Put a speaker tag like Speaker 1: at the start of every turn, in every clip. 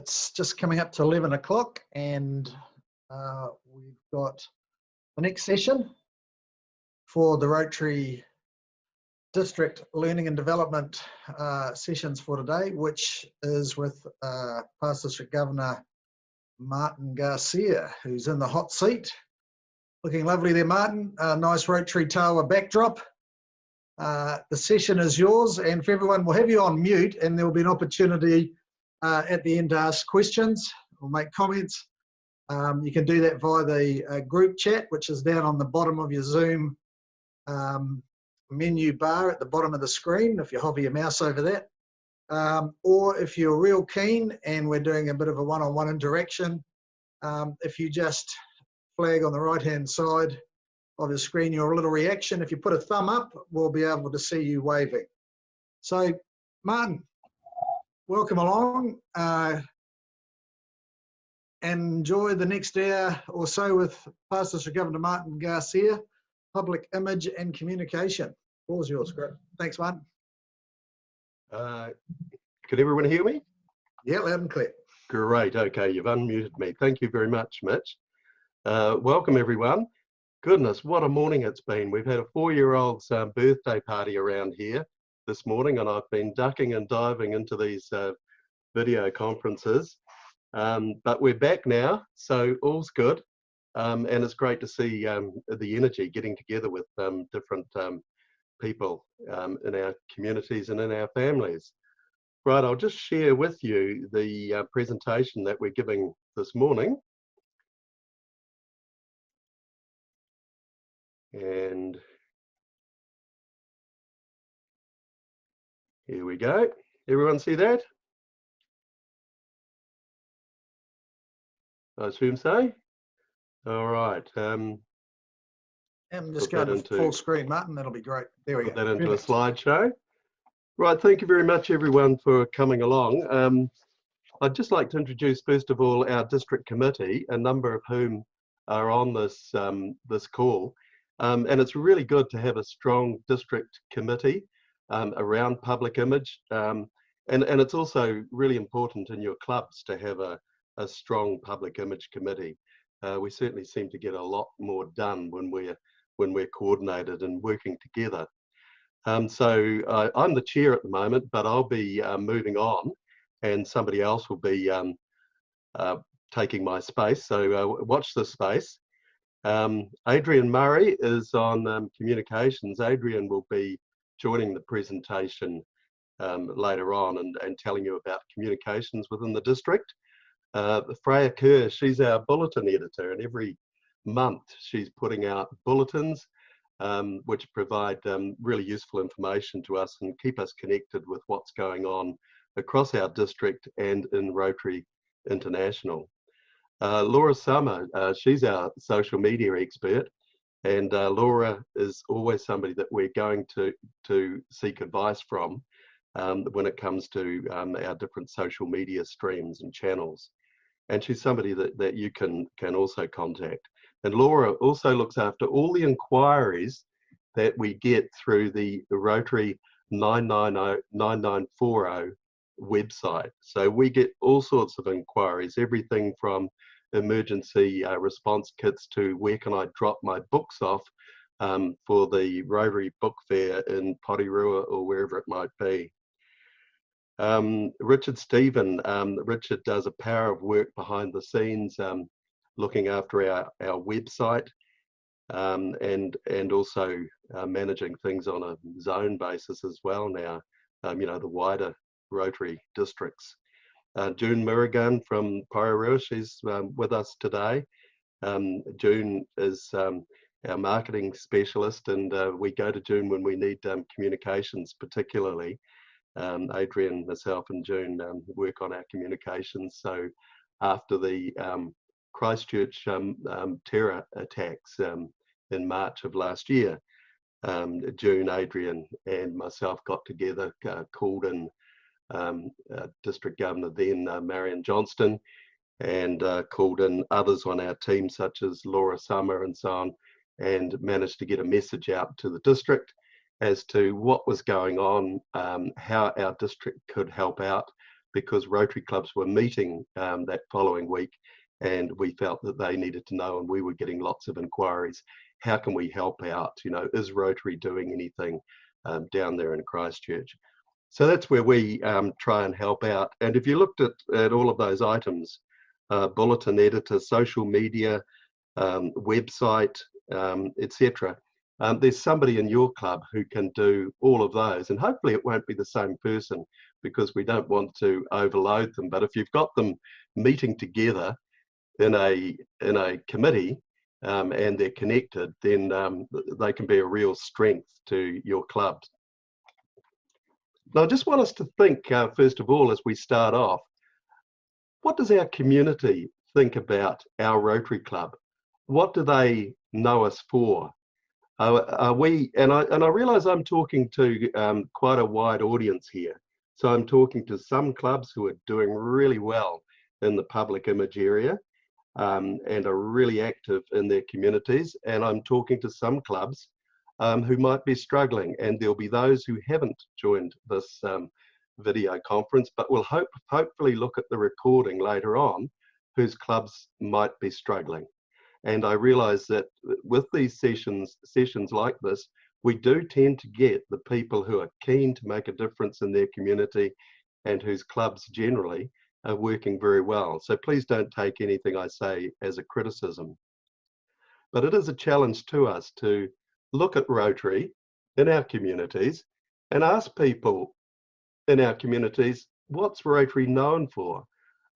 Speaker 1: it's just coming up to 11 o'clock and we've got the next session for the Rotary District Learning and Development sessions for today, which is with Past District Governor Martin Garcia, who's in the hot seat. Looking lovely there, Martin. Nice Rotary Tower backdrop. The session is yours, and for everyone, we'll have you on mute, and there will be an opportunity at the end to ask questions or make comments. You can do that via the group chat, which is down on the bottom of your Zoom menu bar at the bottom of the screen, if you hover your mouse over that. Or if you're real keen and we're doing a bit of a one-on-one interaction, if you just flag on the right-hand side of the screen your little reaction, if you put a thumb up, we'll be able to see you waving. So, Martin, welcome along. Enjoy the next hour or so with Past District Governor Martin Garcia, Public Image and Communication. Floor's yours. Great. Thanks, Martin.
Speaker 2: Can everyone hear me?
Speaker 1: Yeah, loud and clear.
Speaker 2: Great. Okay, you've unmuted me. Thank you very much, Mitch. Welcome, everyone. Goodness, what a morning it's been. We've had a 4-year-old's birthday party around here this morning, and I've been ducking and diving into these video conferences. But we're back now, so all's good. And it's great to see the energy getting together with different people in our communities and in our families. Right, I'll just share with you the presentation that we're giving this morning. And here we go. Everyone see that? I assume so. All right.
Speaker 1: I'm just going to full screen, Martin. That'll be great. There we go.
Speaker 2: Put that into a slideshow. Right. Thank you very much, everyone, for coming along. I'd just like to introduce, first of all, our district committee, a number of whom are on this this call. And it's really good to have a strong district committee around public image. And it's also really important in your clubs to have a strong public image committee. We certainly seem to get a lot more done when we're coordinated and working together. So I'm the chair at the moment, but I'll be moving on, and somebody else will be taking my space. So watch this space. Adrian Murray is on communications. Adrian will be joining the presentation later on and telling you about communications within the district. Freya Kerr, she's our bulletin editor, and every month she's putting out bulletins which provide really useful information to us and keep us connected with what's going on across our district and in Rotary International. Laura Summer, she's our social media expert, and Laura is always somebody that we're going to seek advice from when it comes to our different social media streams and channels. And she's somebody that you can also contact. And Laura also looks after all the inquiries that we get through the Rotary 9940 website. So we get all sorts of inquiries, everything from emergency response kits to where can I drop my books off for the Rotary Book Fair in Potirua or wherever it might be. Richard Stephen, Richard does a power of work behind the scenes, looking after our website and also managing things on a zone basis as well now, you know, the wider Rotary districts. June Murrigan from Porirua, she's with us today. June is our marketing specialist, and we go to June when we need communications particularly. Adrian, myself and June work on our communications. So after the Christchurch terror attacks in March of last year, June, Adrian and myself got together, called in District Governor then Marion Johnston, and called in others on our team such as Laura Summer and so on, and managed to get a message out to the district as to what was going on, how our district could help out, because Rotary clubs were meeting that following week, and we felt that they needed to know, and we were getting lots of inquiries. How can we help out? You know, is Rotary doing anything down there in Christchurch? So that's where we try and help out. And if you looked at all of those items, bulletin editor, social media, website, etc., there's somebody in your club who can do all of those. And hopefully it won't be the same person, because we don't want to overload them. But if you've got them meeting together in a committee, and they're connected, then they can be a real strength to your club. Now, I just want us to think, first of all, as we start off, what does our community think about our Rotary Club? What do they know us for? Are we, and I realise I'm talking to quite a wide audience here. So I'm talking to some clubs who are doing really well in the public image area, and are really active in their communities. And I'm talking to some clubs who might be struggling, and there'll be those who haven't joined this video conference, but will hopefully look at the recording later on, whose clubs might be struggling. And I realise that with these sessions like this, we do tend to get the people who are keen to make a difference in their community, and whose clubs generally are working very well. So please don't take anything I say as a criticism. But it is a challenge to us to look at Rotary in our communities and ask people in our communities, what's Rotary known for?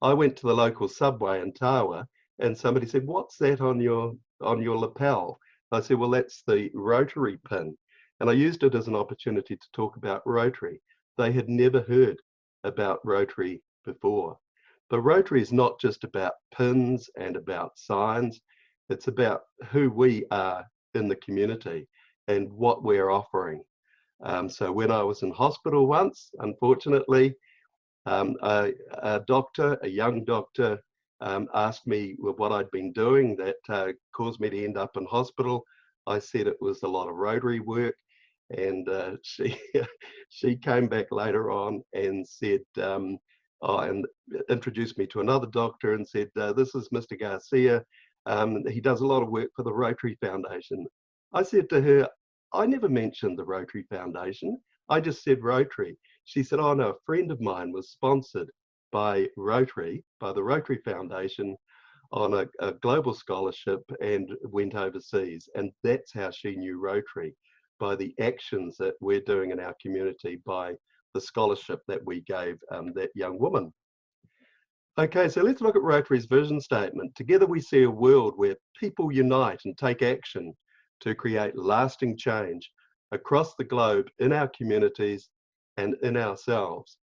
Speaker 2: I went to the local subway in Tawa, and somebody said, what's that on your lapel? I said, well, that's the Rotary pin. And I used it as an opportunity to talk about Rotary. They had never heard about Rotary before. But Rotary is not just about pins and about signs. It's about who we are in the community and what we're offering. So when I was in hospital once, unfortunately, a doctor, a young doctor, asked me what I'd been doing that caused me to end up in hospital. I said it was a lot of Rotary work, and she came back later on and said, and introduced me to another doctor and said, this is Mr. Garcia. He does a lot of work for the Rotary Foundation. I said to her, I never mentioned the Rotary Foundation. I just said Rotary. She said, oh no, a friend of mine was sponsored by Rotary, by the Rotary Foundation, on a global scholarship and went overseas. And that's how she knew Rotary, by the actions that we're doing in our community, by the scholarship that we gave that young woman. Okay, so let's look at Rotary's vision statement. Together we see a world where people unite and take action to create lasting change across the globe, in our communities and in ourselves.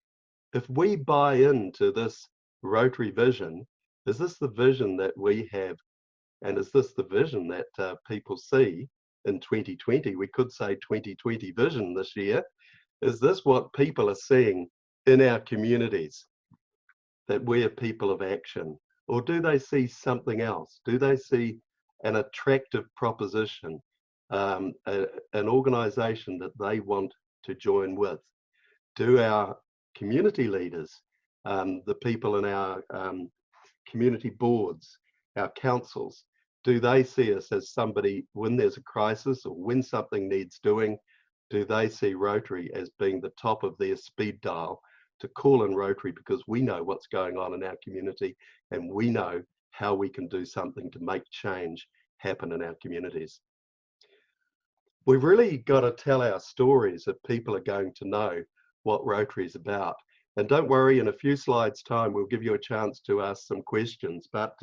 Speaker 2: If we buy into this Rotary vision, is this the vision that we have? And is this the vision that people see in 2020? We could say 2020 vision this year. Is this what people are seeing in our communities? That we're people of action? Or do they see something else? Do they see an attractive proposition, an organisation that they want to join with? Do our community leaders, the people in our community boards, our councils, do they see us as somebody, when there's a crisis or when something needs doing, do they see Rotary as being the top of their speed dial to call in Rotary, because we know what's going on in our community and we know how we can do something to make change happen in our communities? We've really got to tell our stories if people are going to know what Rotary is about. And don't worry, in a few slides time, we'll give you a chance to ask some questions. But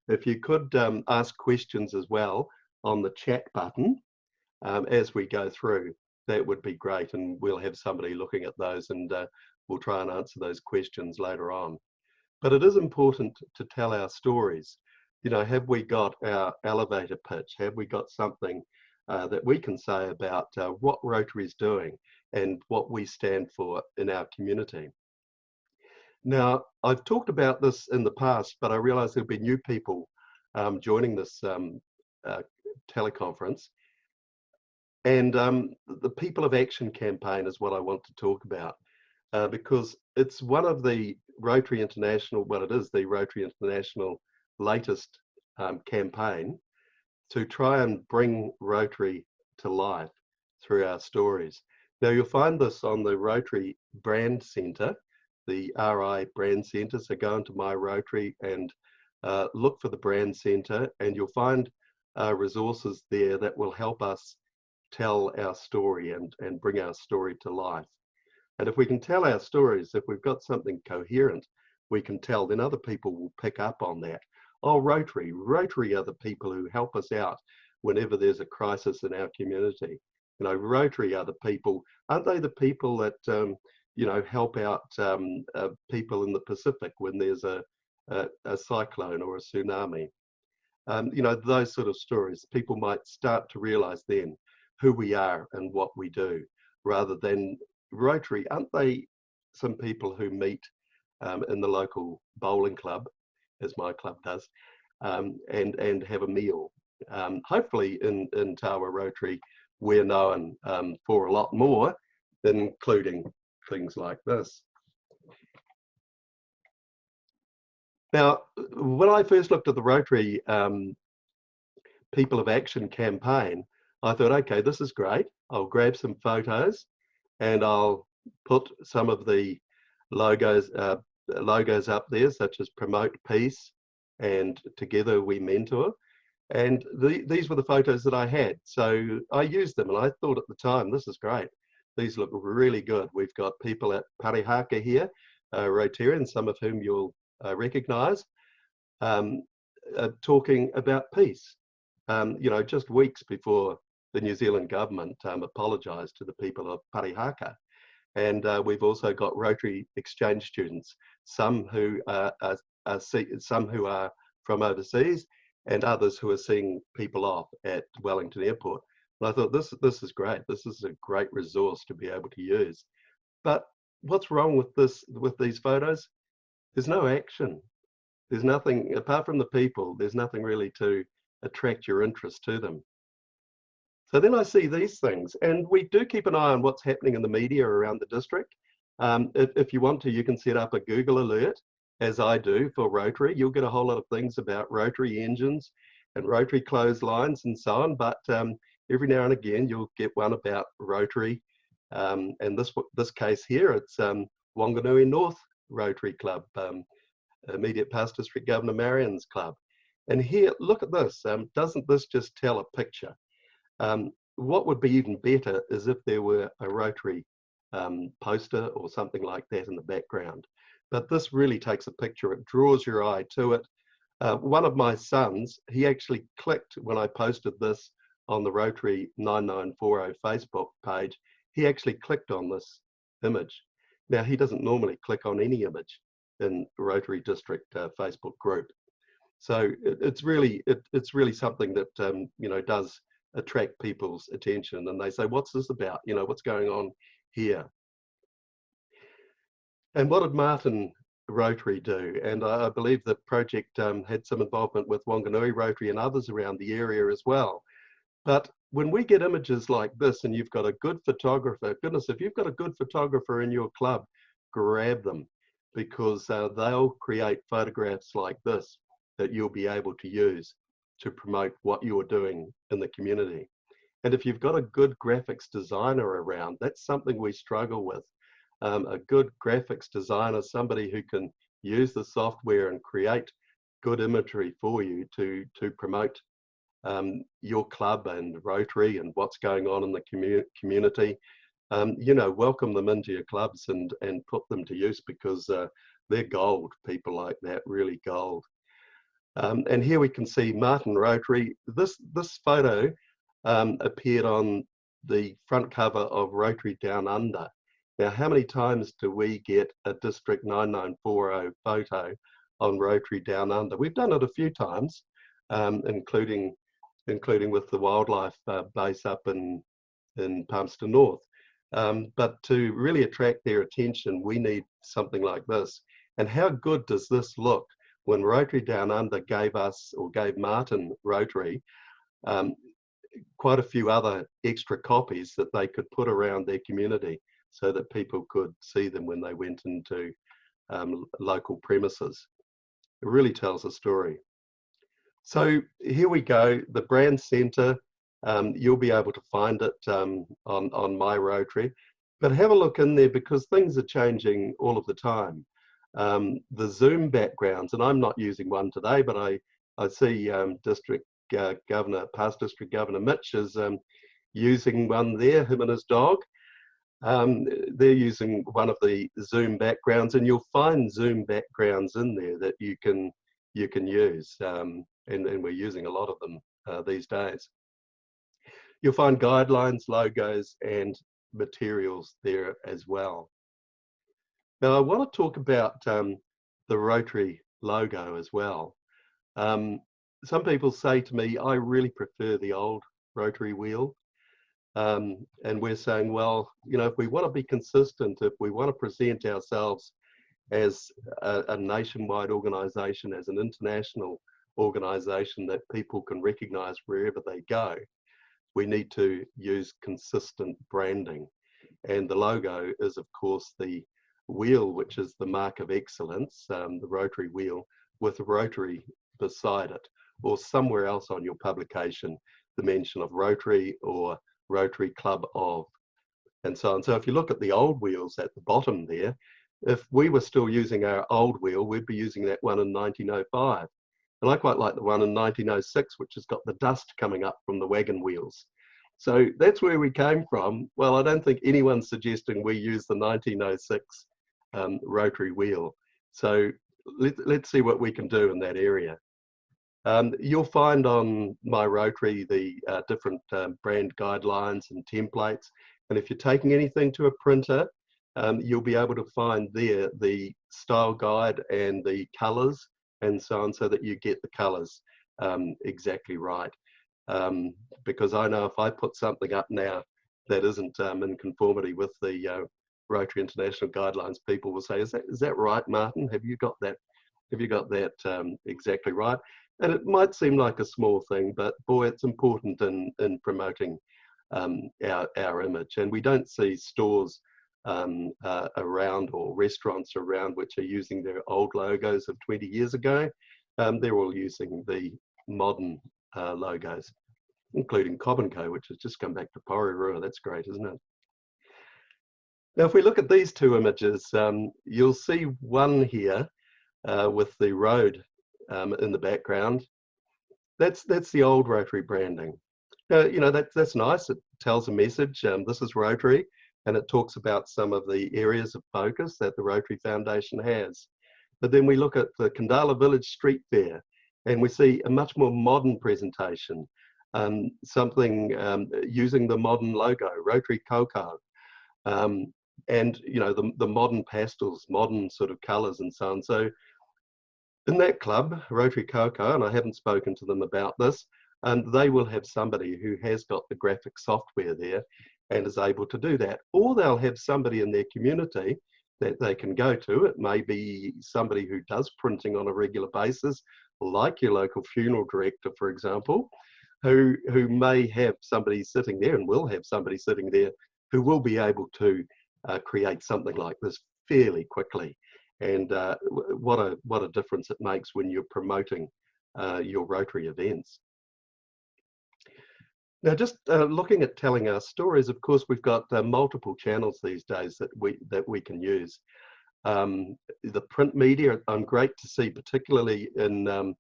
Speaker 2: if you could ask questions as well on the chat button as we go through, that would be great. And we'll have somebody looking at those, and we'll try and answer those questions later on. But it is important to tell our stories. You know, have we got our elevator pitch? Have we got something that we can say about what Rotary is doing and what we stand for in our community? Now, I've talked about this in the past, but I realize there'll be new people joining this teleconference. And the People of Action campaign is what I want to talk about. because it's one of the Rotary International, well, it is the Rotary International latest campaign to try and bring Rotary to life through our stories. Now, you'll find this on the Rotary Brand Centre, the RI Brand Centre. So go into My Rotary and look for the Brand Centre, and you'll find resources there that will help us tell our story and bring our story to life. And if we can tell our stories, if we've got something coherent we can tell, then other people will pick up on that. Oh, Rotary are the people who help us out whenever there's a crisis in our community. You know, Rotary are the people, aren't they the people that, you know, help out people in the Pacific when there's a cyclone or a tsunami? You know, those sort of stories, people might start to realize then who we are and what we do, rather than Rotary, aren't they some people who meet in the local bowling club, as my club does, and have a meal. Hopefully in Tawa Rotary, we're known for a lot more, including things like this. Now, when I first looked at the Rotary People of Action campaign, I thought, okay, this is great. I'll grab some photos and I'll put some of the logos up there, such as Promote Peace and Together We Mentor. And these were the photos that I had. So I used them and I thought at the time, this is great. These look really good. We've got people at Parihaka here, Rotarians, some of whom you'll recognise, talking about peace. You know, just weeks before the New Zealand government apologised to the people of Parihaka. And we've also got Rotary exchange students, some who are from overseas, and others who are seeing people off at Wellington Airport. And I thought, this is great. This is a great resource to be able to use. But what's wrong with these photos? There's no action. There's nothing, apart from the people, there's nothing really to attract your interest to them. So then I see these things, and we do keep an eye on what's happening in the media around the district. If you want to, you can set up a Google alert, as I do for Rotary. You'll get a whole lot of things about Rotary engines and Rotary clotheslines and so on, but every now and again you'll get one about Rotary. And this case here, it's Wanganui North Rotary Club, immediate past District Governor Marion's club. And here, look at this. Doesn't this just tell a picture? What would be even better is if there were a Rotary poster or something like that in the background. But this really takes a picture. It draws your eye to it. One of my sons, he actually clicked when I posted this on the Rotary 9940 Facebook page. He actually clicked on this image. Now, he doesn't normally click on any image in Rotary District Facebook group. So it's really something that you know, does attract people's attention, and they say, what's this about? You know, what's going on here? And what did Martin Rotary do? And I believe the project had some involvement with Wanganui Rotary and others around the area as well. But when we get images like this and you've got a good photographer, goodness, if you've got a good photographer in your club, grab them, because they'll create photographs like this that you'll be able to use to promote what you're doing in the community. And if you've got a good graphics designer around, that's something we struggle with. A good graphics designer, somebody who can use the software and create good imagery for you to promote your club and Rotary and what's going on in the community. You know, welcome them into your clubs and put them to use, because they're gold. People like that, really gold. And here we can see Martin Rotary. This photo appeared on the front cover of Rotary Down Under. Now, how many times do we get a District 9940 photo on Rotary Down Under? We've done it a few times, including with the wildlife base up in Palmerston North. But to really attract their attention, we need something like this. And how good does this look when Rotary Down Under gave Martin Rotary quite a few other extra copies that they could put around their community? so that people could see them when they went into local premises. It really tells a story. So here we go, the brand centre. You'll be able to find it on My Rotary, but have a look in there because things are changing all of the time. The Zoom backgrounds, and I'm not using one today, but I see District Governor, past District Governor Mitch is using one there, him and his dog. They're using one of the Zoom backgrounds, and you'll find Zoom backgrounds in there that you can use, and we're using a lot of them these days. You'll find guidelines, logos, and materials there as well. Now, I want to talk about the Rotary logo as well. Some people say to me, I really prefer the old Rotary wheel. And we're saying, well, you know, if we want to be consistent, if we want to present ourselves as a nationwide organisation, as an international organisation that people can recognise wherever they go, we need to use consistent branding. And the logo is, of course, the wheel, which is the mark of excellence, the Rotary wheel, with Rotary beside it, or somewhere else on your publication, the mention of Rotary or Rotary Club of, and so on. So if you look at the old wheels at the bottom there, if we were still using our old wheel, we'd be using that one in 1905. And I quite like the one in 1906, which has got the dust coming up from the wagon wheels. So that's where we came from. Well, I don't think anyone's suggesting we use the 1906 Rotary wheel. So let's see what we can do in that area. You'll find on My Rotary the different brand guidelines and templates. And if you're taking anything to a printer, you'll be able to find there the style guide and the colours and so on, so that you get the colours exactly right. Because I know if I put something up now that isn't in conformity with the Rotary International guidelines, people will say, is that right, Martin? Have you got that? Have you got that exactly right? And it might seem like a small thing, but boy, it's important in promoting our image. And we don't see stores around, or restaurants around, which are using their old logos of 20 years ago. They're all using the modern logos, including Cobb & Co, which has just come back to Porirua. That's great, isn't it? Now, if we look at these two images, you'll see one here with the road in the background. That's the old Rotary branding. You know, that's nice. It tells a message. This is Rotary, and it talks about some of the areas of focus that the Rotary Foundation has. But then we look at the Kandala Village Street Fair, and we see a much more modern presentation, something using the modern logo, Rotary Cocoa, and you know, the modern pastels, modern sort of colours and so on. So in that club, Rotary Cocoa, and I haven't spoken to them about this, they will have somebody who has got the graphic software there and is able to do that. Or they'll have somebody in their community that they can go to. It may be somebody who does printing on a regular basis, like your local funeral director, for example, who may have somebody sitting there, and will have somebody sitting there, who will be able to create something like this fairly quickly. And what a difference it makes when you're promoting your Rotary events. Now, just looking at telling our stories, of course, we've got multiple channels these days that we can use. The print media, I'm great to see, particularly in the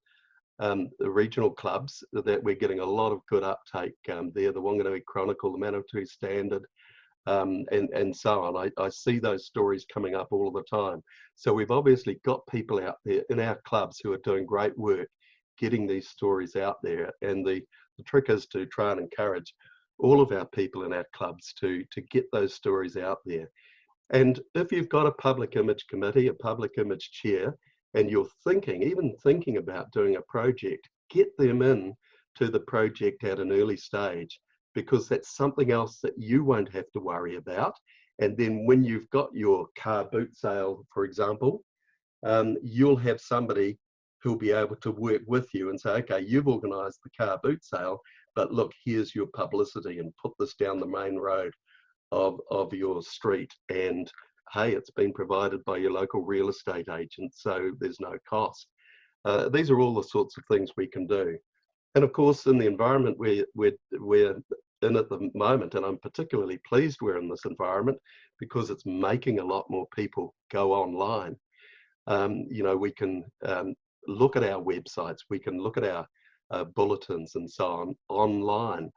Speaker 2: regional clubs, that we're getting a lot of good uptake there. The Wanganui Chronicle, the Manawatu Standard, and so on. I see those stories coming up all the time. So we've obviously got people out there in our clubs who are doing great work getting these stories out there. And the trick is to try and encourage all of our people in our clubs to get those stories out there. And if you've got a public image committee, a public image chair, and you're even thinking about doing a project, get them in to the project at an early stage, because that's something else that you won't have to worry about. And then when you've got your car boot sale, for example, you'll have somebody who'll be able to work with you and say, okay, you've organised the car boot sale, but look, here's your publicity, and put this down the main road of your street, and hey, it's been provided by your local real estate agent, so there's no cost. These are all the sorts of things we can do. And of course, in the environment we're in at the moment, and I'm particularly pleased we're in this environment because it's making a lot more people go online. You know, we can look at our websites, we can look at our bulletins and so on online.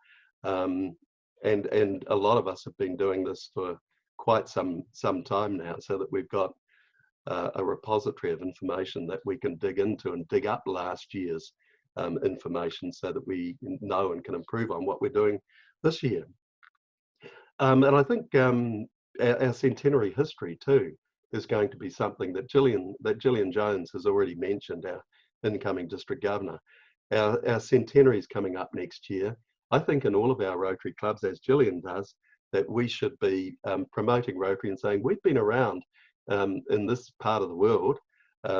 Speaker 2: And a lot of us have been doing this for quite some time now, so that we've got a repository of information that we can dig into and dig up last year's information, so that we know and can improve on what we're doing this year. And I think our centenary history too is going to be something that Gillian Jones has already mentioned, our incoming district governor. Our centenary is coming up next year. I think in all of our Rotary clubs, as Gillian does, that we should be promoting Rotary and saying we've been around in this part of the world,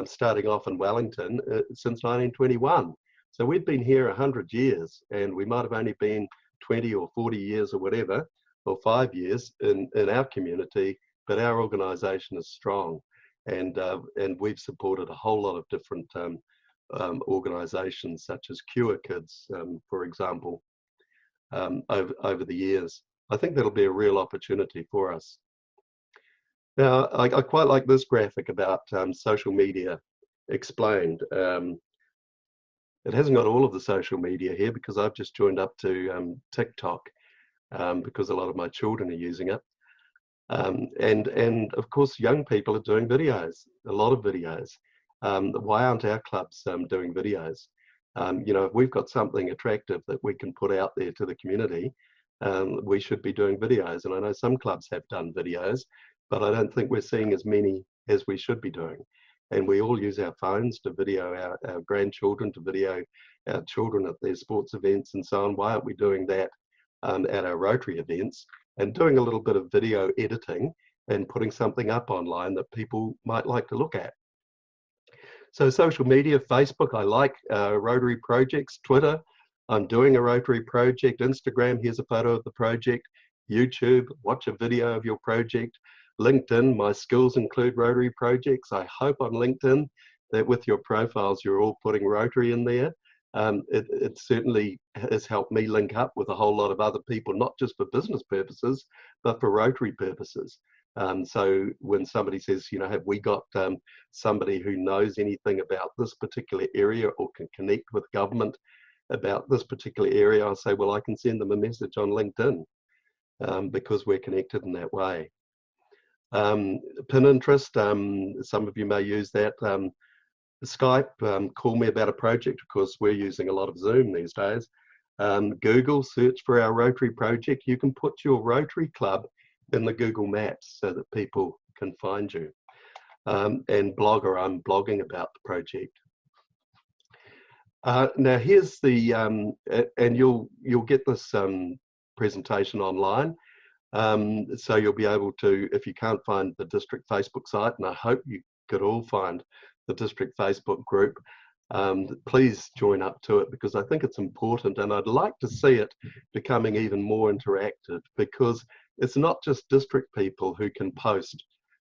Speaker 2: starting off in Wellington since 1921. So we've been here 100 years, and we might have only been 20 or 40 years or whatever, or 5 years in our community, but our organisation is strong, and we've supported a whole lot of different organisations, such as Cure Kids, for example, over the years. I think that'll be a real opportunity for us. Now, I quite like this graphic about social media explained. It hasn't got all of the social media here because I've just joined up to TikTok because a lot of my children are using it. And of course, young people are doing videos, a lot of videos. Why aren't our clubs doing videos? You know, if we've got something attractive that we can put out there to the community, we should be doing videos. And I know some clubs have done videos, but I don't think we're seeing as many as we should be doing. And we all use our phones to video our grandchildren, to video our children at their sports events and so on. Why aren't we doing that at our Rotary events, and doing a little bit of video editing and putting something up online that people might like to look at? So social media, Facebook, I like Rotary projects. Twitter, I'm doing a Rotary project. Instagram, here's a photo of the project. YouTube, watch a video of your project. LinkedIn, my skills include Rotary projects. I hope on LinkedIn that with your profiles, you're all putting Rotary in there. It certainly has helped me link up with a whole lot of other people, not just for business purposes, but for Rotary purposes. So when somebody says, you know, have we got somebody who knows anything about this particular area or can connect with government about this particular area, I'll say, well, I can send them a message on LinkedIn because we're connected in that way. Pinterest, some of you may use that. Skype, call me about a project. Of course, we're using a lot of Zoom these days. Google, search for our Rotary project. You can put your Rotary Club in the Google Maps so that people can find you. And Blogger, I'm blogging about the project. Now here's the, and you'll get this presentation online. So you'll be able to, if you can't find the district Facebook site, and I hope you could all find the district Facebook group, please join up to it, because I think it's important, and I'd like to see it becoming even more interactive, because it's not just district people who can post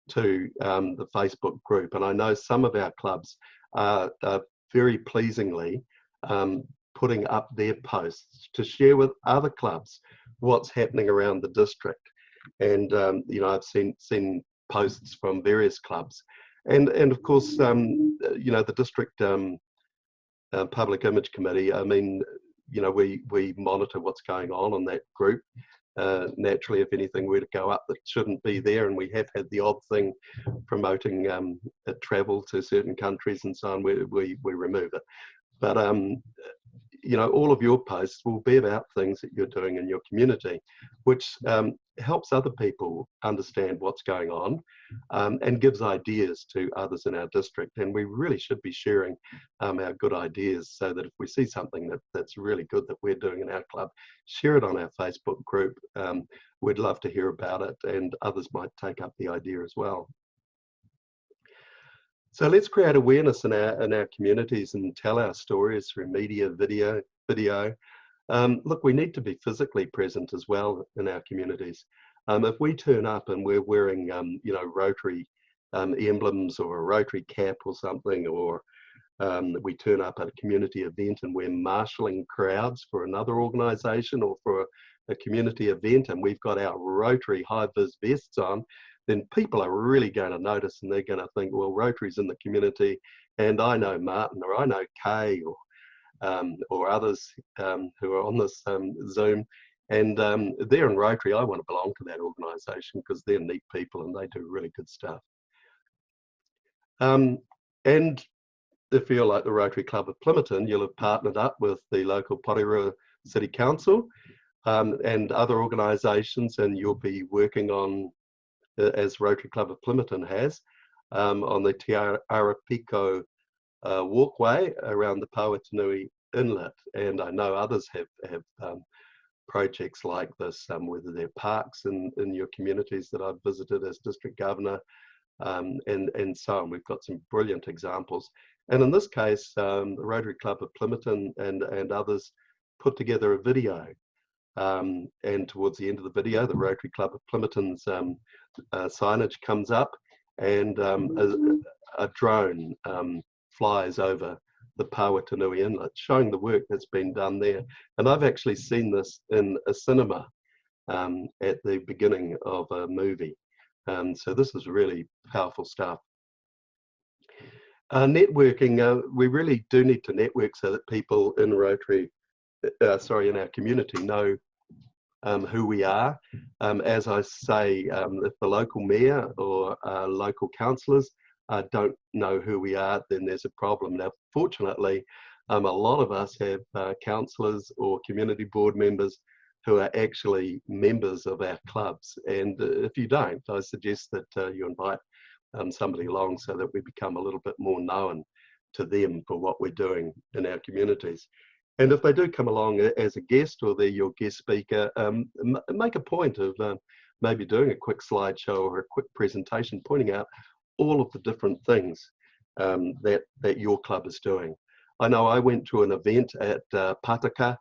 Speaker 2: to the Facebook group. And I know some of our clubs are very pleasingly putting up their posts to share with other clubs what's happening around the district. And you know, I've seen posts from various clubs, and of course, you know, the district public image committee. I mean, you know, we monitor what's going on in that group. Naturally, if anything were to go up that shouldn't be there, and we have had the odd thing promoting travel to certain countries and so on, we remove it. But you know, all of your posts will be about things that you're doing in your community, which helps other people understand what's going on, and gives ideas to others in our district. And we really should be sharing our good ideas, so that if we see something that's really good that we're doing in our club, share it on our Facebook group. We'd love to hear about it, and others might take up the idea as well. So let's create awareness in our communities and tell our stories through media, video. Look, we need to be physically present as well in our communities. If we turn up and we're wearing, you know, Rotary emblems or a Rotary cap or something, or we turn up at a community event and we're marshalling crowds for another organisation or for a community event, and we've got our Rotary high-vis vests on, then people are really going to notice, and they're going to think, well, Rotary's in the community, and I know Martin, or I know Kay, or others who are on this Zoom, and they're in Rotary. I want to belong to that organisation because they're neat people and they do really good stuff. And if you're like the Rotary Club of Plimmerton, you'll have partnered up with the local Porirua City Council and other organisations, and you'll be working on, as Rotary Club of Plimmerton has, on the Te Arapiko walkway around the Pauatanui Inlet. And I know others have projects like this, whether they're parks in your communities that I've visited as District Governor, and so on. We've got some brilliant examples. And in this case, the Rotary Club of Plimmerton and others put together a video. And towards the end of the video, the Rotary Club of Plimmerton's signage comes up, and a drone flies over the Pauatanui Inlet, showing the work that's been done there. And I've actually seen this in a cinema at the beginning of a movie. So this is really powerful stuff. Networking, we really do need to network so that people in Rotary, in our community know who we are. As I say, if the local mayor or local councillors don't know who we are, then there's a problem. Now, fortunately, a lot of us have councillors or community board members who are actually members of our clubs. And if you don't, I suggest that you invite somebody along so that we become a little bit more known to them for what we're doing in our communities. And if they do come along as a guest, or they're your guest speaker, make a point of maybe doing a quick slideshow or a quick presentation pointing out all of the different things that your club is doing. I know I went to an event at Pataka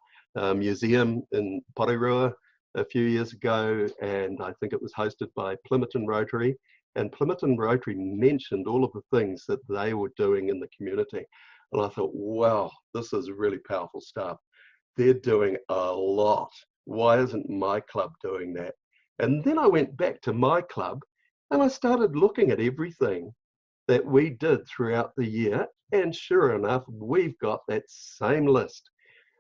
Speaker 2: Museum in Porirua a few years ago, and I think it was hosted by Plimmerton Rotary, and Plimmerton Rotary mentioned all of the things that they were doing in the community. And I thought, wow, this is really powerful stuff. They're doing a lot. Why isn't my club doing that? And then I went back to my club and I started looking at everything that we did throughout the year. And sure enough, we've got that same list.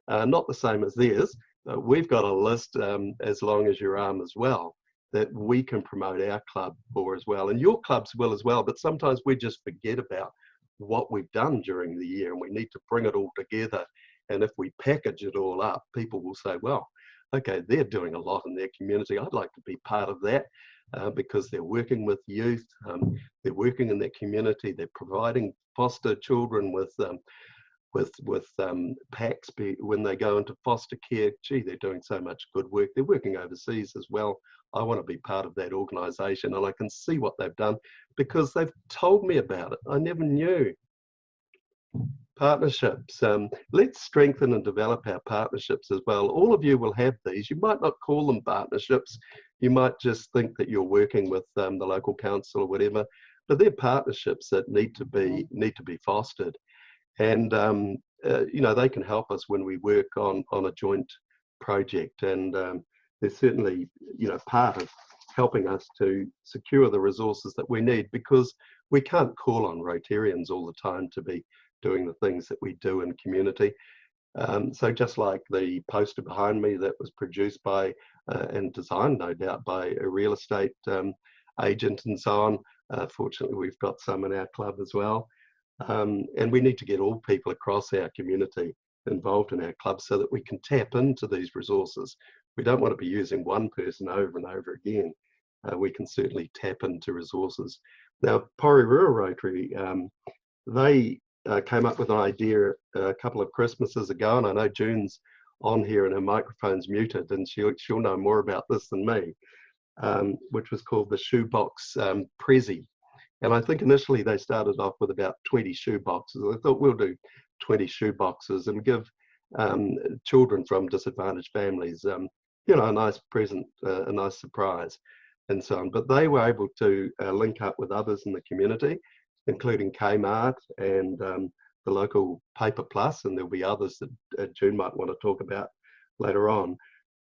Speaker 2: Not the same as theirs, but we've got a list as long as your arm as well, that we can promote our club for as well. And your clubs will as well, but sometimes we just forget about what we've done during the year, and we need to bring it all together. And if we package it all up, people will say, well, okay, they're doing a lot in their community. I'd like to be part of that because they're working with youth, they're working in their community, they're providing foster children with packs when they go into foster care. Gee, they're doing so much good work. They're working overseas as well. I want to be part of that organisation, and I can see what they've done because they've told me about it. I never knew. Partnerships. Let's strengthen and develop our partnerships as well. All of you will have these. You might not call them partnerships. You might just think that you're working with the local council or whatever, but they're partnerships that need to be fostered. And you know, they can help us when we work on a joint project, and they're certainly, you know, part of helping us to secure the resources that we need, because we can't call on Rotarians all the time to be doing the things that we do in community. So just like the poster behind me that was produced by and designed, no doubt, by a real estate agent and so on, fortunately we've got some in our club as well. And we need to get all people across our community involved in our club so that we can tap into these resources. We don't want to be using one person over and over again. We can certainly tap into resources. Now, Porirua Rotary, they came up with an idea a couple of Christmases ago, and I know June's on here and her microphone's muted, and she'll know more about this than me, which was called the Shoebox Prezi. And I think initially they started off with about 20 shoe boxes. I thought we'll do 20 shoe boxes and give children from disadvantaged families, you know, a nice present, a nice surprise. and so on. But they were able to link up with others in the community, including Kmart and the local Paper Plus, and there'll be others that June might want to talk about later on.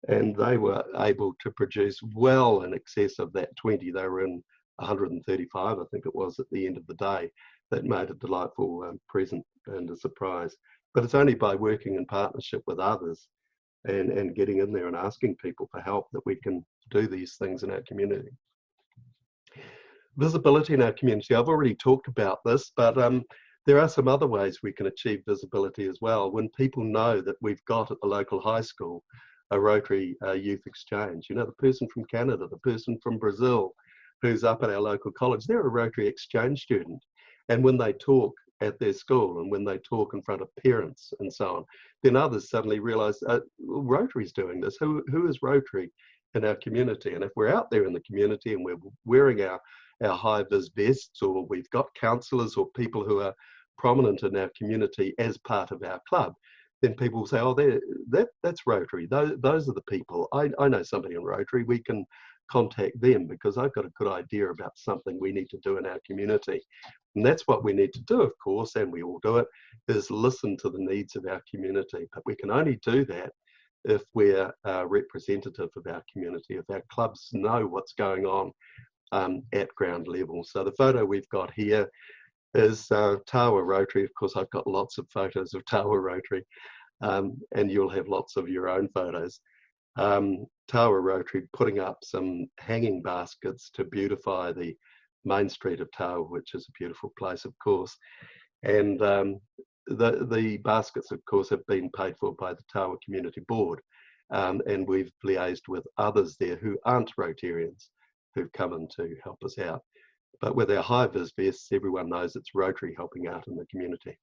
Speaker 2: And they were able to produce well in excess of that 20. They were in 135, I think it was, at the end of the day. That made a delightful present and a surprise. But it's only by working in partnership with others and getting in there and asking people for help that we can do these things in our community. Visibility in our community. I've already talked about this, but there are some other ways we can achieve visibility as well. When people know that we've got at the local high school a Rotary Youth Exchange, you know, the person from Canada, the person from Brazil who's up at our local college, they're a Rotary Exchange student. And when they talk at their school and when they talk in front of parents and so on, then others suddenly realise, Rotary's doing this. Who is Rotary in our community? And if we're out there in the community and we're wearing our high-vis vests, or we've got counsellors or people who are prominent in our community as part of our club, then people will say, oh, that's Rotary. Those are the people. I know somebody in Rotary. We can contact them because I've got a good idea about something we need to do in our community. And that's what we need to do, of course, and we all do it, is listen to the needs of our community. But we can only do that if we're representative of our community, if our clubs know what's going on at ground level. So the photo we've got here is Tawa Rotary. Of course, I've got lots of photos of Tawa Rotary, and you'll have lots of your own photos. Tawa Rotary putting up some hanging baskets to beautify the main street of Tawa, which is a beautiful place, of course. And the baskets, of course, have been paid for by the Tawa Community Board. And we've liaised with others there who aren't Rotarians who've come in to help us out. But with our high-vis vests, everyone knows it's Rotary helping out in the community.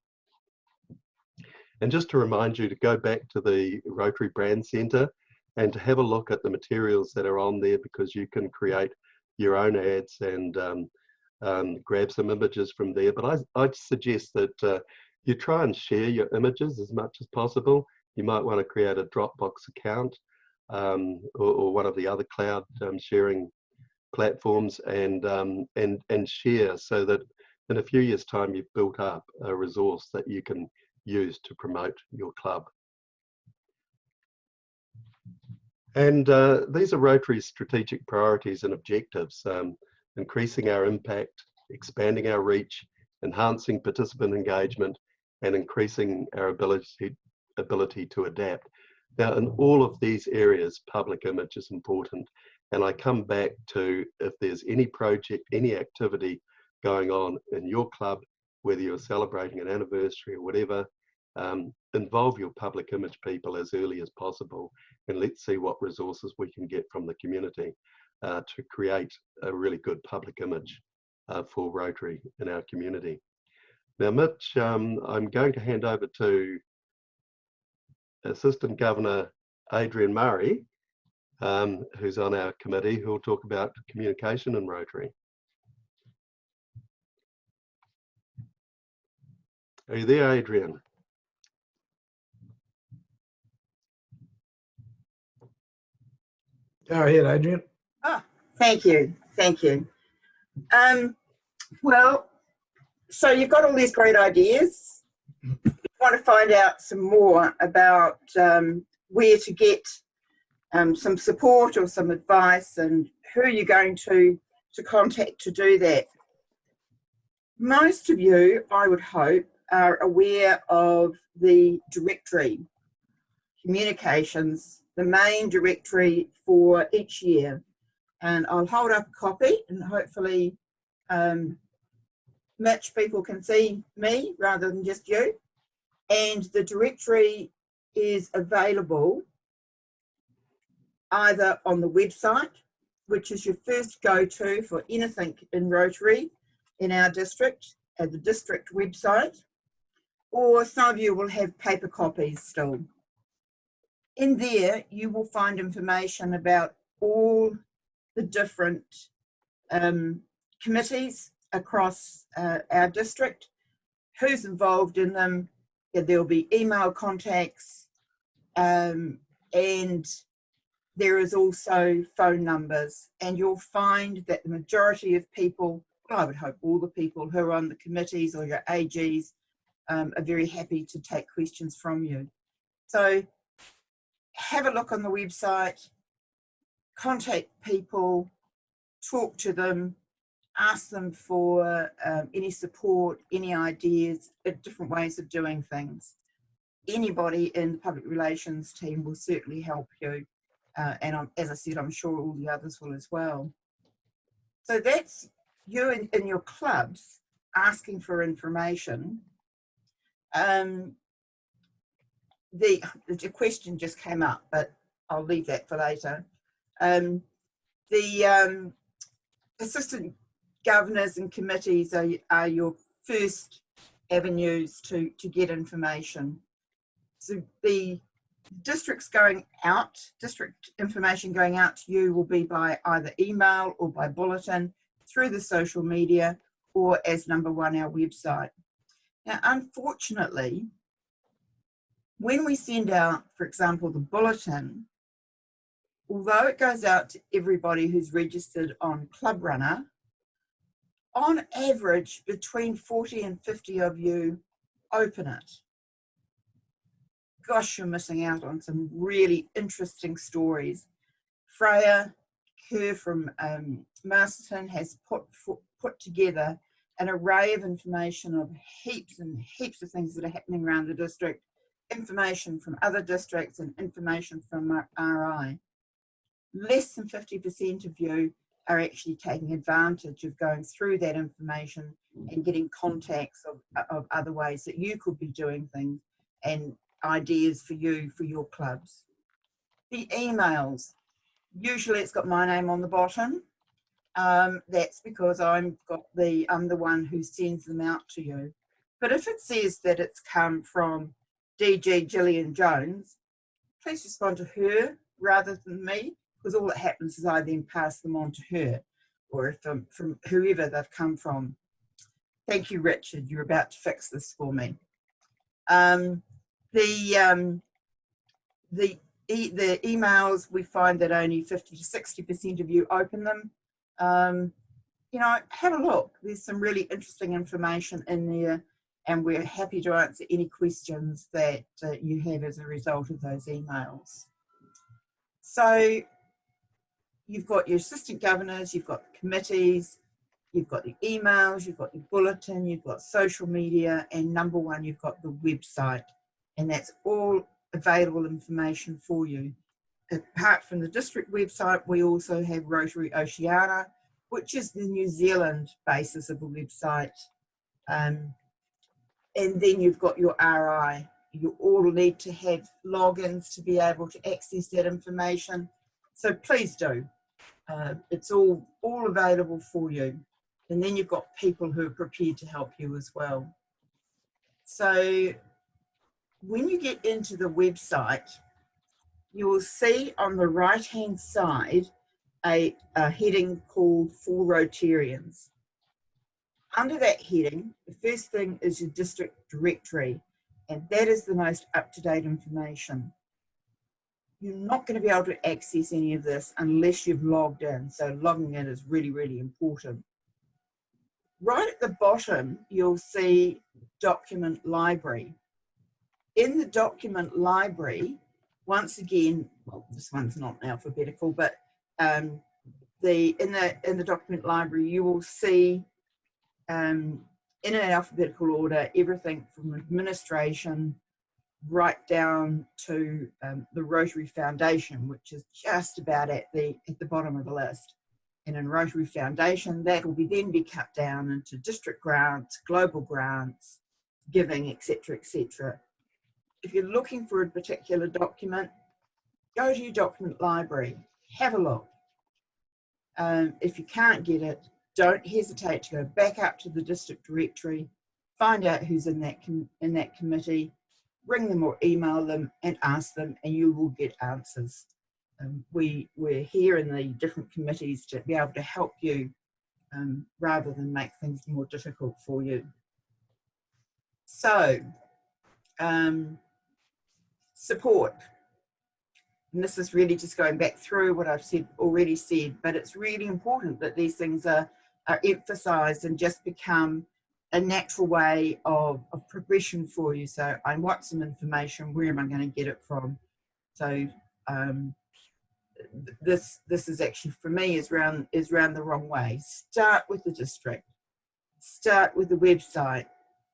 Speaker 2: And just to remind you to go back to the Rotary Brand Centre and to have a look at the materials that are on there, because you can create your own ads and grab some images from there. But I'd suggest that you try and share your images as much as possible. You might want to create a Dropbox account or one of the other cloud sharing platforms and share, so that in a few years' time you've built up a resource that you can use to promote your club. And these are Rotary's strategic priorities and objectives: increasing our impact, expanding our reach, enhancing participant engagement, and increasing our ability to adapt. Now, in all of these areas, public image is important. And I come back to, if there's any project, any activity going on in your club, whether you're celebrating an anniversary or whatever, involve your public image people as early as possible, and let's see what resources we can get from the community to create a really good public image for Rotary in our community. Now, Mitch, I'm going to hand over to Assistant Governor Adrian Murray, who's on our committee, who will talk about communication in Rotary. Are you there, Adrian?
Speaker 1: Go ahead, Adrian.
Speaker 3: Oh, thank you. Thank you. Well, so you've got all these great ideas. You want to find out some more about where to get some support or some advice, and who you're going to contact to do that. Most of you, I would hope, are aware of the directory, communications, the main directory for each year. And I'll hold up a copy, and hopefully Mitch, people can see me rather than just you. And the directory is available either on the website, which is your first go-to for anything in Rotary in our district, at the district website, or some of you will have paper copies still. In there, you will find information about all the different committees across our district, who's involved in them. There'll be email contacts, and there is also phone numbers, and you'll find that the majority of people, well, I would hope all the people who are on the committees or your AGs are very happy to take questions from you. So have a look on the website, contact people, talk to them, ask them for any support, any ideas, different ways of doing things. Anybody in the public relations team will certainly help you. And as I said, I'm sure all the others will as well. So that's you in your clubs asking for information. The question just came up, but I'll leave that for later. The assistant governors and committees are your first avenues to get information. So the district information going out to you will be by either email or by bulletin, through the social media, or as number one, our website. Now, unfortunately, when we send out, for example, the bulletin, although it goes out to everybody who's registered on Club Runner, on average, between 40 and 50 of you open it. Gosh, you're missing out on some really interesting stories. Freya Kerr from Masterton has put together an array of information of heaps and heaps of things that are happening around the district, information from other districts and information from RI. Less than 50% of you are actually taking advantage of going through that information and getting contacts of other ways that you could be doing things and ideas for you, for your clubs. The emails, usually it's got my name on the bottom. That's because I'm the one who sends them out to you. But if it says that it's come from DG Gillian Jones, please respond to her rather than me, because all that happens is I then pass them on to her, or if from whoever they've come from. Thank you, Richard. You're about to fix this for me. The emails, we find that only 50 to 60% of you open them. You know, have a look. There's some really interesting information in there, and we're happy to answer any questions that you have as a result of those emails. So you've got your assistant governors, you've got the committees, you've got the emails, you've got your bulletin, you've got social media, and number one, you've got the website. And that's all available information for you. Apart from the district website, we also have Rotary Oceania, which is the New Zealand basis of the website. And then you've got your RI. You all need to have logins to be able to access that information. So please do. It's all available for you. And then you've got people who are prepared to help you as well. So when you get into the website, you will see on the right-hand side a heading called For Rotarians. Under that heading, the first thing is your district directory, and that is the most up-to-date information. You're not going to be able to access any of this unless you've logged in, so logging in is really, really important. Right at the bottom, you'll see Document Library. In the Document Library, once again, well, this one's not alphabetical, but in the Document Library, you will see in an alphabetical order everything from administration right down to the Rotary Foundation, which is just about at the bottom of the list. And in Rotary Foundation, that will then be cut down into district grants, global grants, giving, etc., etc. If you're looking for a particular document, go to your document library, have a look. If you can't get it, don't hesitate to go back up to the district directory, find out who's in that committee, ring them or email them and ask them, and you will get answers. We're here in the different committees to be able to help you rather than make things more difficult for you. So, support. and this is really just going back through what I've already said, but it's really important that these things are emphasised and just become a natural way of progression for you. So I want some information, where am I going to get it from? So this is actually, for me, is round the wrong way. Start with the district, start with the website,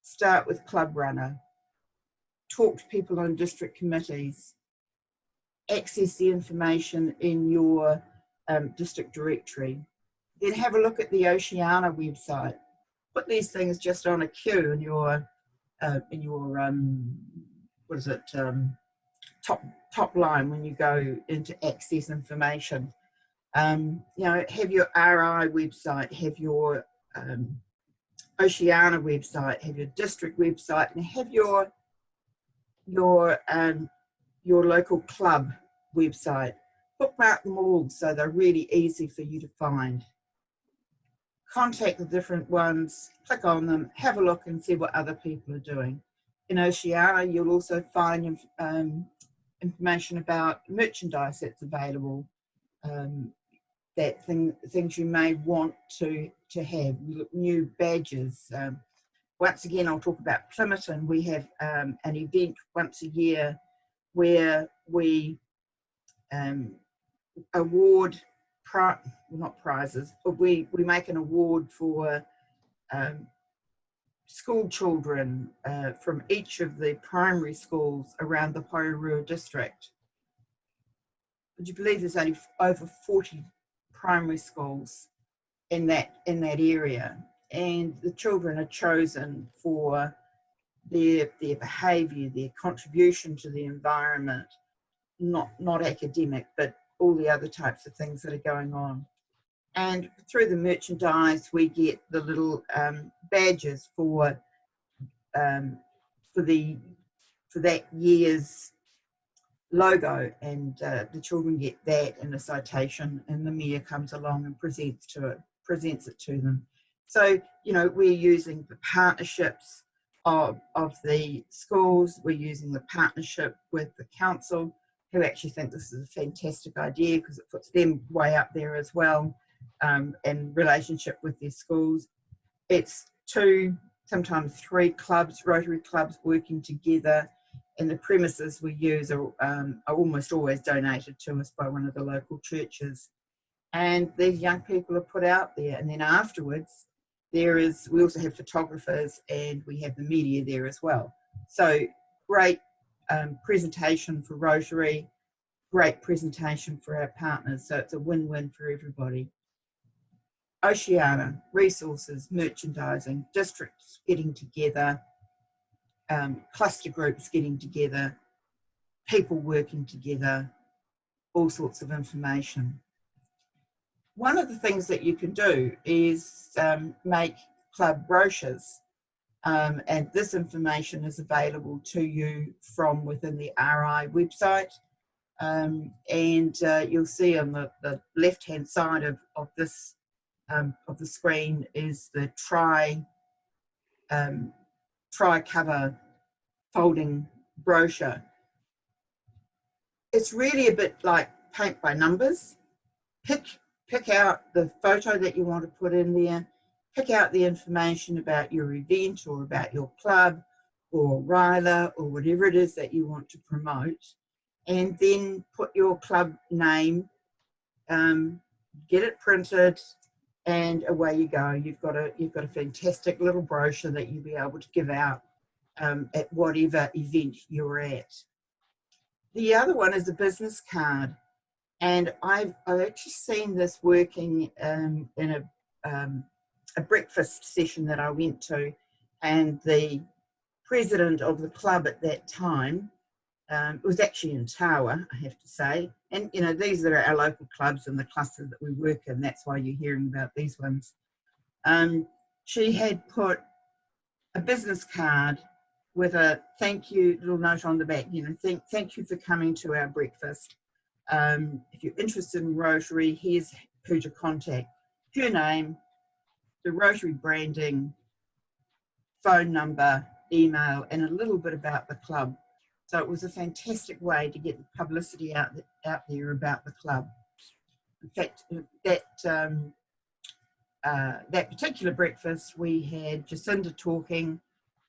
Speaker 3: start with Club Runner, talk to people on district committees, access the information in your district directory, then have a look at the Oceania website. Put these things just on a queue in your what is it, top line when you go into access information. You know, have your RI website, have your Oceania website, have your district website, and have your local club website. Bookmark them all so they're really easy for you to find. Contact the different ones, click on them, have a look and see what other people are doing. In Oceania, you'll also find information about merchandise that's available, things you may want to have, new badges. Once again, I'll talk about Plympton. We have an event once a year where we award, not prizes, but we make an award for school children from each of the primary schools around the Porirua district. Would you believe there's only over 40 primary schools in that area, and the children are chosen for their behaviour, their contribution to the environment, not academic, but all the other types of things that are going on. And through the merchandise, we get the little badges for that year's logo, and the children get that and a citation, and the mayor comes along and presents it to them. So, you know, we're using the partnerships of the schools, we're using the partnership with the council, who actually think this is a fantastic idea because it puts them way up there as well, in relationship with their schools. It's 2, sometimes 3 clubs, Rotary clubs working together, and the premises we use are almost always donated to us by one of the local churches. And these young people are put out there, and then afterwards we also have photographers and we have the media there as well. So great presentation for Rotary, great presentation for our partners, so it's a win-win for everybody. Oceania, resources, merchandising, districts getting together, cluster groups getting together, people working together, all sorts of information. One of the things that you can do is make club brochures, and this information is available to you from within the RI website, and you'll see on the left-hand side of this of the screen is the tri-cover folding brochure. It's really a bit like paint by numbers. Pick out the photo that you want to put in there, pick out the information about your event or about your club or RILA or whatever it is that you want to promote, and then put your club name, get it printed, and away you go. You've got a fantastic little brochure that you'll be able to give out at whatever event you're at. The other one is a business card, and I've actually seen this working in a breakfast session that I went to, and the president of the club at that time, it was actually in Tawa, I have to say, and you know, these are our local clubs and the clusters that we work in, that's why you're hearing about these ones. She had put a business card with a thank you little note on the back, you know, thank you for coming to our breakfast. If you're interested in Rotary, here's who to contact. Her name, the Rotary branding, phone number, email, and a little bit about the club. So it was a fantastic way to get the publicity out there about the club. In fact, that particular breakfast, we had Jacinda talking,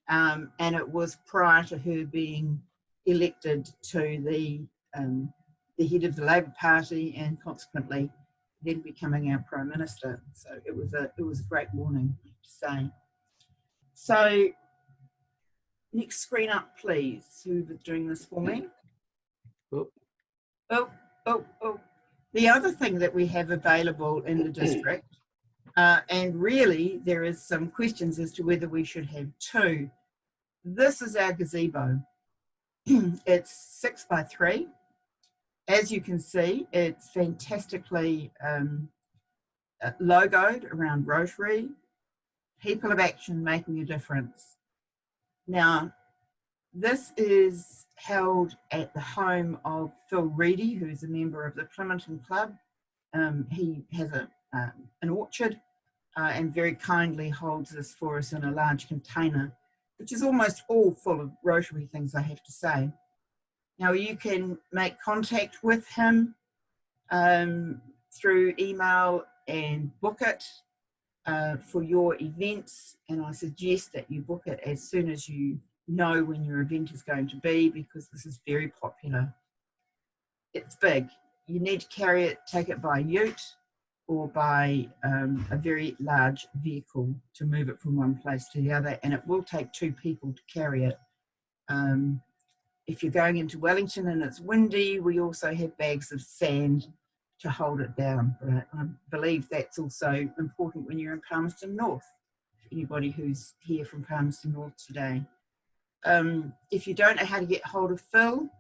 Speaker 3: and it was prior to her being elected to the head of the Labour Party, and consequently then becoming our Prime Minister. So it was a great morning, I have to say. So next screen up, please. Whoever's doing this for me. Oh. The other thing that we have available in the district, and really there is some questions as to whether we should have two. This is our gazebo. It's 6 by 3. As you can see, it's fantastically logoed around Rotary. People of action making a difference. Now, this is held at the home of Phil Reedy, who's a member of the Clementon Club. He has an orchard and very kindly holds this for us in a large container, which is almost all full of Rotary things, I have to say. Now, you can make contact with him through email and book it for your events, and I suggest that you book it as soon as you know when your event is going to be, because this is very popular. It's big. You need to carry it, take it by ute or by a very large vehicle to move it from one place to the other, and it will take 2 people to carry it. If you're going into Wellington and it's windy, we also have bags of sand to hold it down. But I believe that's also important when you're in Palmerston North, anybody who's here from Palmerston North today. If you don't know how to get hold of Phil,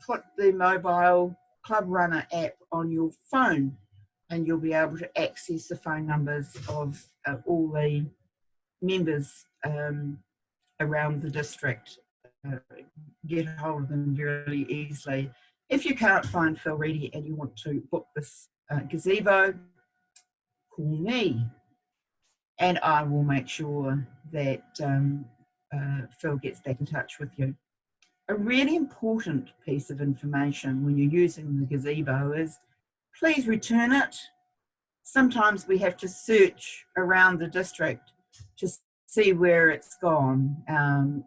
Speaker 3: put the mobile Club Runner app on your phone, and you'll be able to access the phone numbers of all the members around the district. Get a hold of them very easily. If you can't find Phil Reedy and you want to book this gazebo, call me, and I will make sure that Phil gets back in touch with you. A really important piece of information when you're using the gazebo is please return it. Sometimes we have to search around the district to see where it's gone.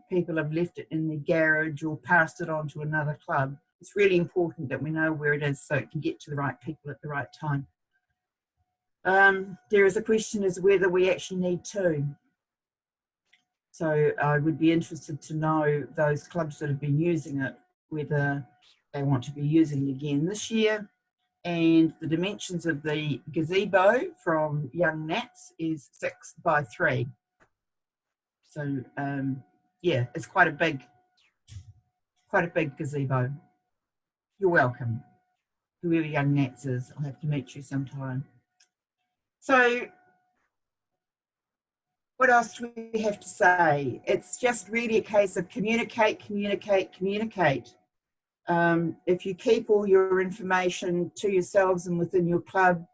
Speaker 3: People have left it in the garage or passed it on to another club. It's really important that we know where it is so it can get to the right people at the right time. There is a question as whether we actually need 2. So I would be interested to know those clubs that have been using it, whether they want to be using it again this year. And the dimensions of the gazebo from Young Nats is 6 by 3. So yeah, it's quite a big gazebo. You're welcome. Whoever Young Nats is, I'll have to meet you sometime. So what else do we have to say? It's just really a case of communicate. If you keep all your information to yourselves and within your club,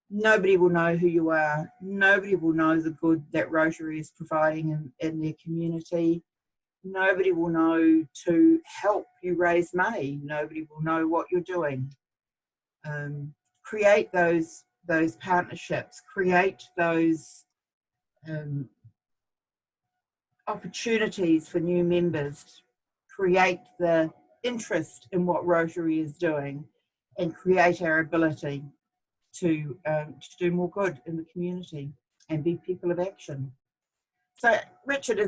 Speaker 3: nobody will know who you are. Nobody will know the good that Rotary is providing in their community. Nobody will know to help you raise money. Nobody will know what you're doing. Create those partnerships. Create those opportunities for new members. Create the interest in what Rotary is doing, and create our ability to do more good in the community and be people of action. So Richard,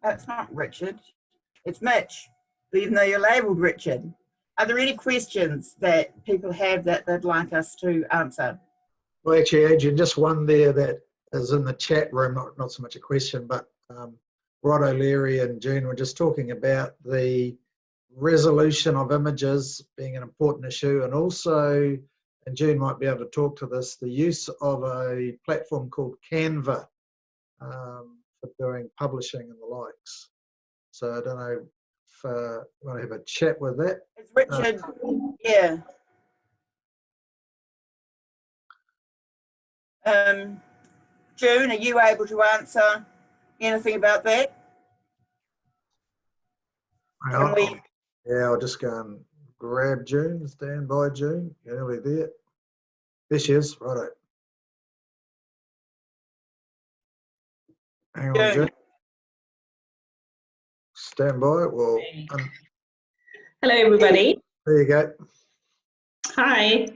Speaker 3: it's not Richard, it's Mitch, even though you're labelled Richard. Are there any questions that people have that they'd like us to answer?
Speaker 1: Well, actually, Adrian, just one there that is in the chat room, not so much a question, but Rod O'Leary and June were just talking about the resolution of images being an important issue, and also, and June might be able to talk to this, the use of a platform called Canva for doing publishing and the likes. So I don't know if you want to have a chat with that.
Speaker 3: It's Richard, yeah. June, are you able to answer anything about that?
Speaker 1: Hang
Speaker 3: Can
Speaker 1: on.
Speaker 3: we?
Speaker 1: Yeah, I'll just go and grab June. Stand by, June. You're nearly there. There she is. Righto. Hang on,
Speaker 3: June.
Speaker 1: June. Stand by. Well,
Speaker 4: Hello, everybody.
Speaker 1: there you go.
Speaker 4: Hi.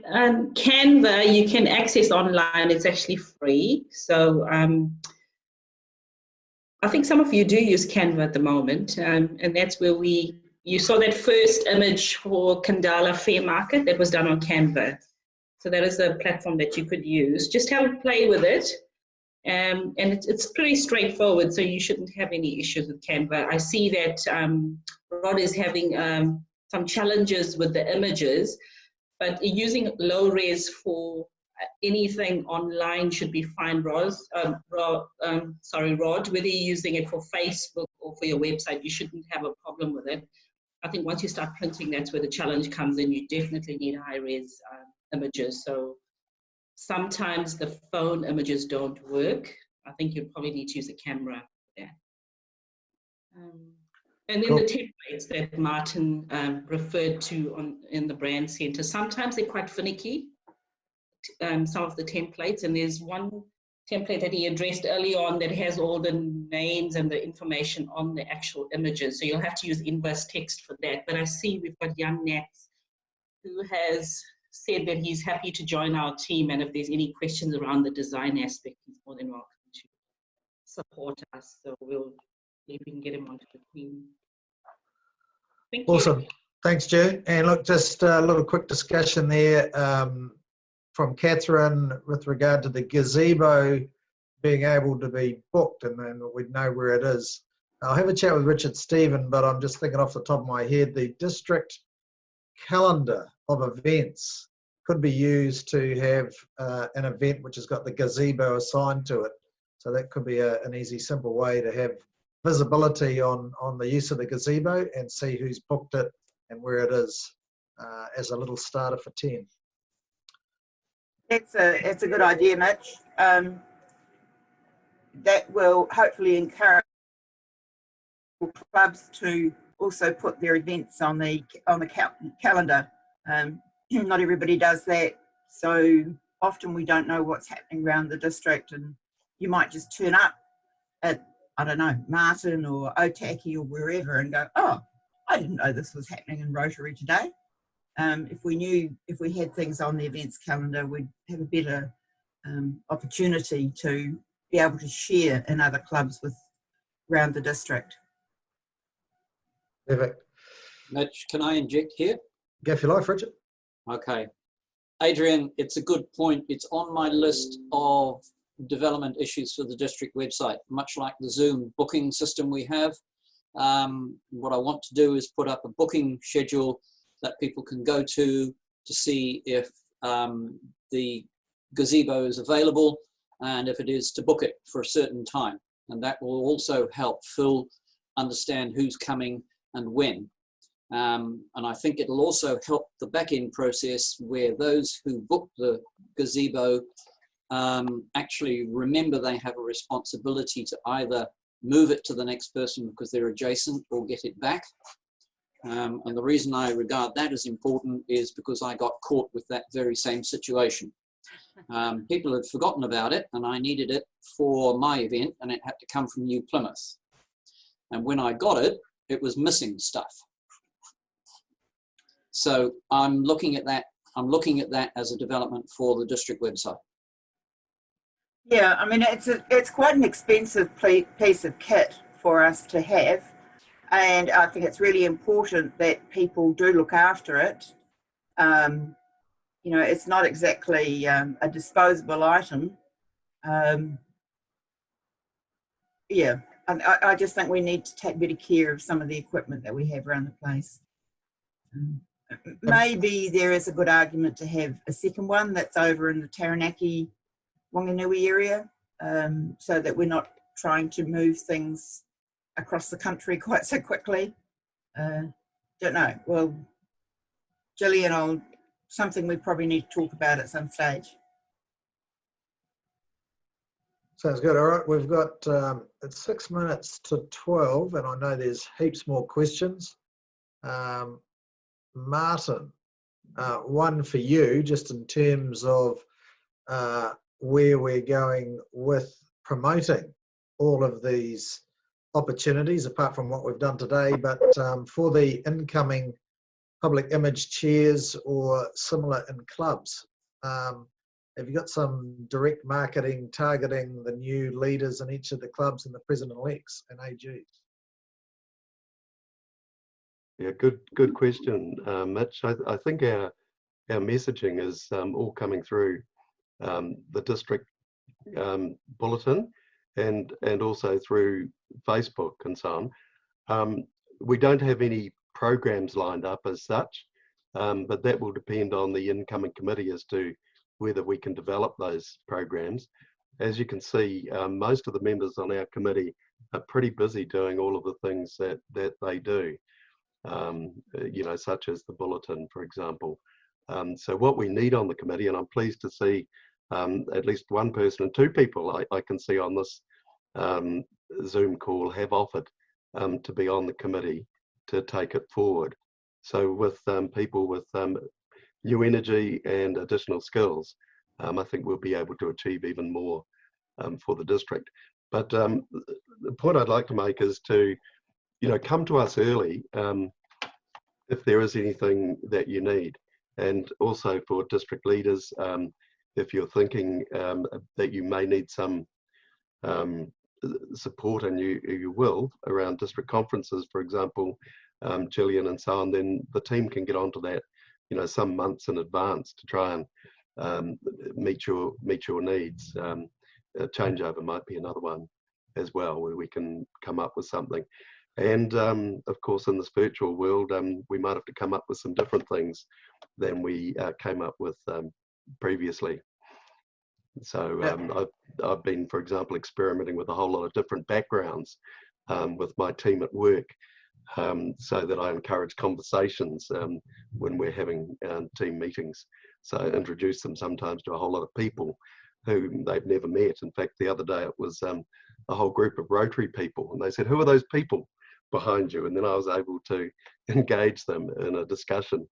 Speaker 4: Canva, you can access online. It's actually free. So I think some of you do use Canva at the moment. And that's where you saw that first image for Kandala Fair Market that was done on Canva. So that is a platform that you could use. Just have a play with it. And it's pretty straightforward, so you shouldn't have any issues with Canva. I see that Rod is having some challenges with the images, but using low res for anything online should be fine, Rod, whether you're using it for Facebook or for your website, you shouldn't have a problem with it. I think once you start printing, that's where the challenge comes in. You definitely need high res images. So sometimes the phone images don't work. I think you'd probably need to use a camera for that. And then
Speaker 1: Cool.
Speaker 4: the templates that Martin referred to in the brand center, sometimes they're quite finicky, some of the templates. And there's one template that he addressed early on that has all the names and the information on the actual images. So you'll have to use inverse text for that. But I see we've got young Nats who has said that he's happy to join our team, and if there's any questions around the design aspect, he's more than welcome to support us. So we'll see if we can get him onto the team. Thank you.
Speaker 1: Awesome. Thanks, June. And look, just a little quick discussion there from Catherine with regard to the gazebo being able to be booked, and then we'd know where it is. I'll have a chat with Richard Stephen, but I'm just thinking off the top of my head, the district calendar of events could be used to have an event which has got the gazebo assigned to it. So that could be an easy, simple way to have visibility on the use of the gazebo and see who's booked it and where it is as a little starter for 10.
Speaker 3: It's a good idea, Mitch. That will hopefully encourage clubs to also put their events on the calendar. Not everybody does that, so often we don't know what's happening around the district, and you might just turn up at, I don't know, Martin or Otaki or wherever and go, oh, I didn't know this was happening in Rotary today. If we had things on the events calendar, we'd have a better opportunity to be able to share in other clubs around the district.
Speaker 1: Perfect.
Speaker 5: Mitch, can I inject here?
Speaker 1: Go for your life, Richard.
Speaker 5: Okay. Adrian, it's a good point. It's on my list of development issues for the district website, much like the Zoom booking system we have. What I want to do is put up a booking schedule that people can go to see if the gazebo is available, and if it is, to book it for a certain time. And that will also help Phil understand who's coming and when. And I think it'll also help the back-end process where those who book the gazebo actually remember they have a responsibility to either move it to the next person because they're adjacent or get it back. And the reason I regard that as important is because I got caught with that very same situation. People had forgotten about it, and I needed it for my event, and it had to come from New Plymouth. And when I got it, it was missing stuff. So I'm looking at that. I'm looking at that as a development for the district website.
Speaker 3: Yeah, I mean, it's quite an expensive piece of kit for us to have, and I think it's really important that people do look after it. You know, it's not exactly a disposable item. Yeah, I just think we need to take better care of some of the equipment that we have around the place. Maybe there is a good argument to have a second one that's over in the Taranaki, Wanganui area, so that we're not trying to move things across the country quite so quickly. Don't know. Well, Gillian, something we probably need to talk about at some stage.
Speaker 1: Sounds good. All right, we've got it's 6 minutes to 12, and I know there's heaps more questions. Martin, one for you, just in terms of where we're going with promoting all of these opportunities, apart from what we've done today, but for the incoming public image chairs or similar in clubs. Have you got some direct marketing targeting the new leaders in each of the clubs and the president-elects and AGs?
Speaker 2: Yeah, good question, Mitch. I think our messaging is all coming through the district bulletin and also through Facebook and so on. We don't have any programs lined up as such, but that will depend on the incoming committee as to whether we can develop those programs. As you can see, most of the members on our committee are pretty busy doing all of the things that they do, you know, such as the bulletin, for example. So what we need on the committee, and I'm pleased to see at least one person and two people I can see on this Zoom call have offered to be on the committee to take it forward. So with people with new energy and additional skills, I think we'll be able to achieve even more for the district. But the point I'd like to make is to, you know, come to us early if there is anything that you need. And also for district leaders, if you're thinking that you may need some support, and you will, around district conferences, for example, Gillian and so on, then the team can get onto that, you know, some months in advance to try and meet your needs. Changeover might be another one as well, where we can come up with something. And of course, in this virtual world, we might have to come up with some different things than we came up with previously. So I've been, for example, experimenting with a whole lot of different backgrounds with my team at work, so that I encourage conversations when we're having team meetings. So I introduce them sometimes to a whole lot of people who they've never met. In fact, the other day it was a whole group of Rotary people, and they said, "Who are those people behind you?" And then I was able to engage them in a discussion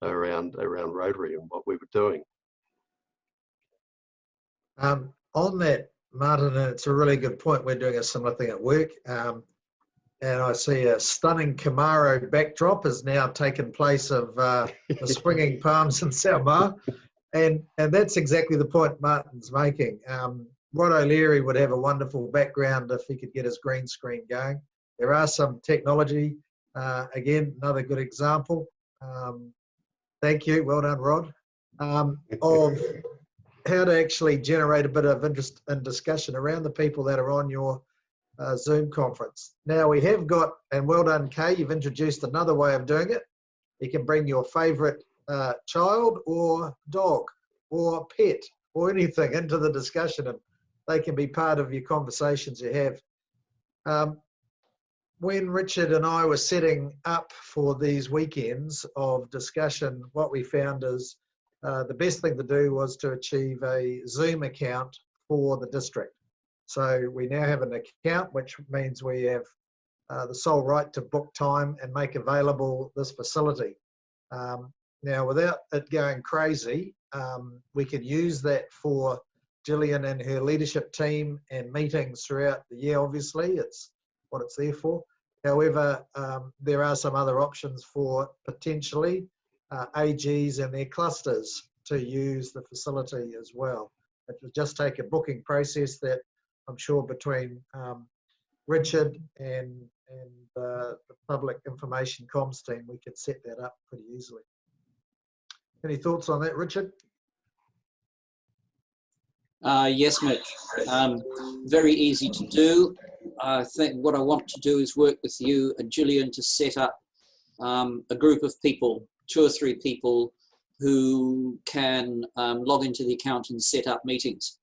Speaker 2: around Rotary and what we were doing.
Speaker 1: On that, Martin, and it's a really good point. We're doing a similar thing at work. And I see a stunning Camaro backdrop has now taken place of the swinging palms in Salma. And that's exactly the point Martin's making. Rod O'Leary would have a wonderful background if he could get his green screen going. There are some technology, again, another good example. Thank you, well done, Rod, of how to actually generate a bit of interest and discussion around the people that are on your Zoom conference. Now we have got, and well done, Kay, you've introduced another way of doing it. You can bring your favorite child or dog or pet or anything into the discussion, and they can be part of your conversations you have. When Richard and I were setting up for these weekends of discussion, what we found is the best thing to do was to achieve a Zoom account for the district. So we now have an account, which means we have the sole right to book time and make available this facility. Now, without it going crazy, we can use that for Gillian and her leadership team and meetings throughout the year. Obviously, it's what it's there for. However, there are some other options for potentially AGs and their clusters to use the facility as well. It will just take a booking process that I'm sure between Richard and the public information comms team, we could set that up pretty easily. Any thoughts on that, Richard?
Speaker 5: Yes, Mitch. Very easy to do. I think what I want to do is work with you and Gillian to set up a group of people, 2 or 3 people who can log into the account and set up meetings.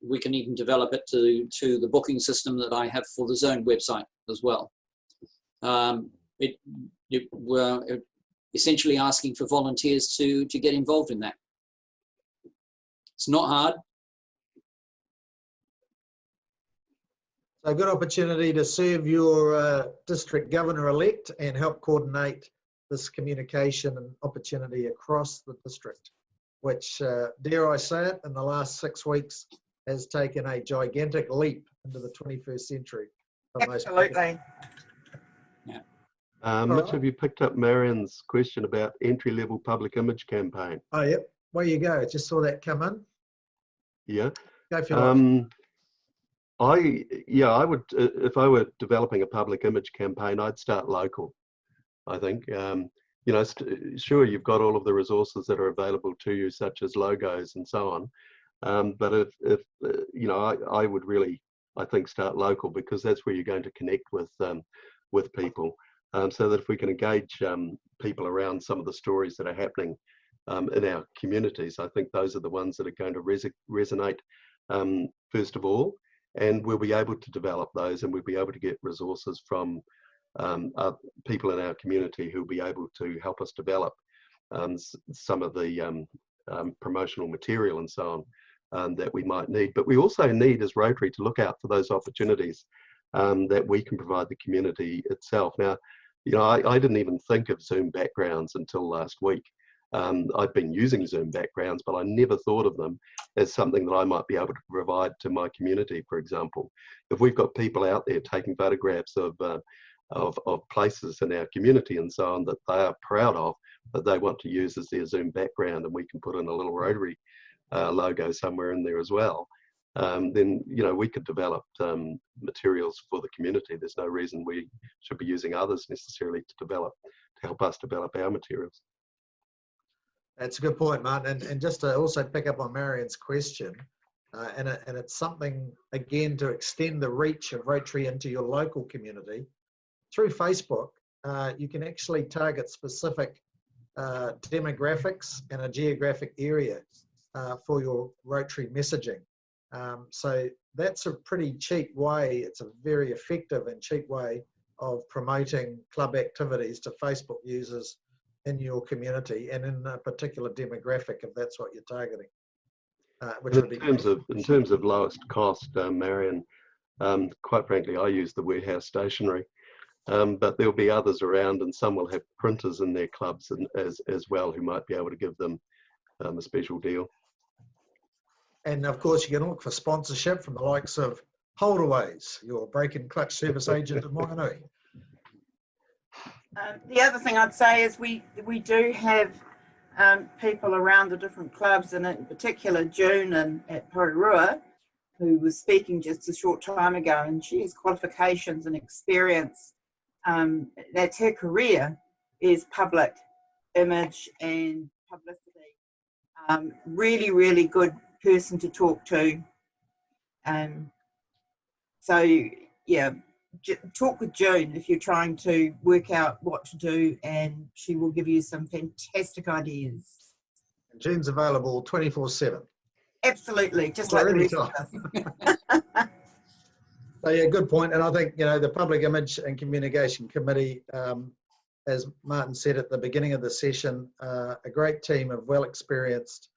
Speaker 5: We can even develop it to the booking system that I have for the Zone website as well. We're essentially asking for volunteers to get involved in that. It's not hard.
Speaker 1: So a good opportunity to serve your district governor-elect and help coordinate this communication and opportunity across the district, which, dare I say it, in the last 6 weeks has taken a gigantic leap into the 21st century. For most people.
Speaker 3: Absolutely.
Speaker 2: Mitch, have you picked up Marion's question about entry-level public image campaign?
Speaker 1: Oh, yep. Where you go. Just saw that come in.
Speaker 2: Yeah.
Speaker 1: Go for your
Speaker 2: I would, if I were developing a public image campaign, I'd start local. I think, you know, sure, you've got all of the resources that are available to you, such as logos and so on. But if you know, I would really, I think, start local, because that's where you're going to connect with people. So that if we can engage people around some of the stories that are happening in our communities, I think those are the ones that are going to resonate first of all, and we'll be able to develop those, and we'll be able to get resources from people in our community who'll be able to help us develop some of the promotional material and so on that we might need. But we also need, as Rotary, to look out for those opportunities that we can provide the community itself. Now, you know, I didn't even think of Zoom backgrounds until last week. I've been using Zoom backgrounds, but I never thought of them as something that I might be able to provide to my community. For example, if we've got people out there taking photographs of places in our community and so on that they are proud of, that they want to use as their Zoom background, and we can put in a little Rotary logo somewhere in there as well, then, you know, we could develop materials for the community. There's no reason we should be using others necessarily to help us develop our materials.
Speaker 1: That's a good point, Martin. And just to also pick up on Marion's question, and it's something, again, to extend the reach of Rotary into your local community. Through Facebook, you can actually target specific demographics and a geographic area for your Rotary messaging. So that's a pretty cheap way. It's a very effective and cheap way of promoting club activities to Facebook users in your community and in a particular demographic, if that's what you're targeting. Which would be
Speaker 2: in terms of lowest cost, Marion, quite frankly, I use the warehouse stationery, but there'll be others around, and some will have printers in their clubs as well, who might be able to give them a special deal.
Speaker 1: And of course, you can look for sponsorship from the likes of Holdaways, your brake and clutch service agent in Wanganui.
Speaker 3: The other thing I'd say is we do have people around the different clubs, and in particular June at Porirua, who was speaking just a short time ago, and she has qualifications and experience. That's her career, is public image and publicity. Really, really good person to talk to. So yeah, talk with June if you're trying to work out what to do, and she will give you some fantastic ideas.
Speaker 1: And June's available 24/7.
Speaker 3: Absolutely, just like the rest of us.
Speaker 1: So yeah, good point. And I think, you know, the Public Image and Communication Committee, as Martin said at the beginning of the session, a great team of well-experienced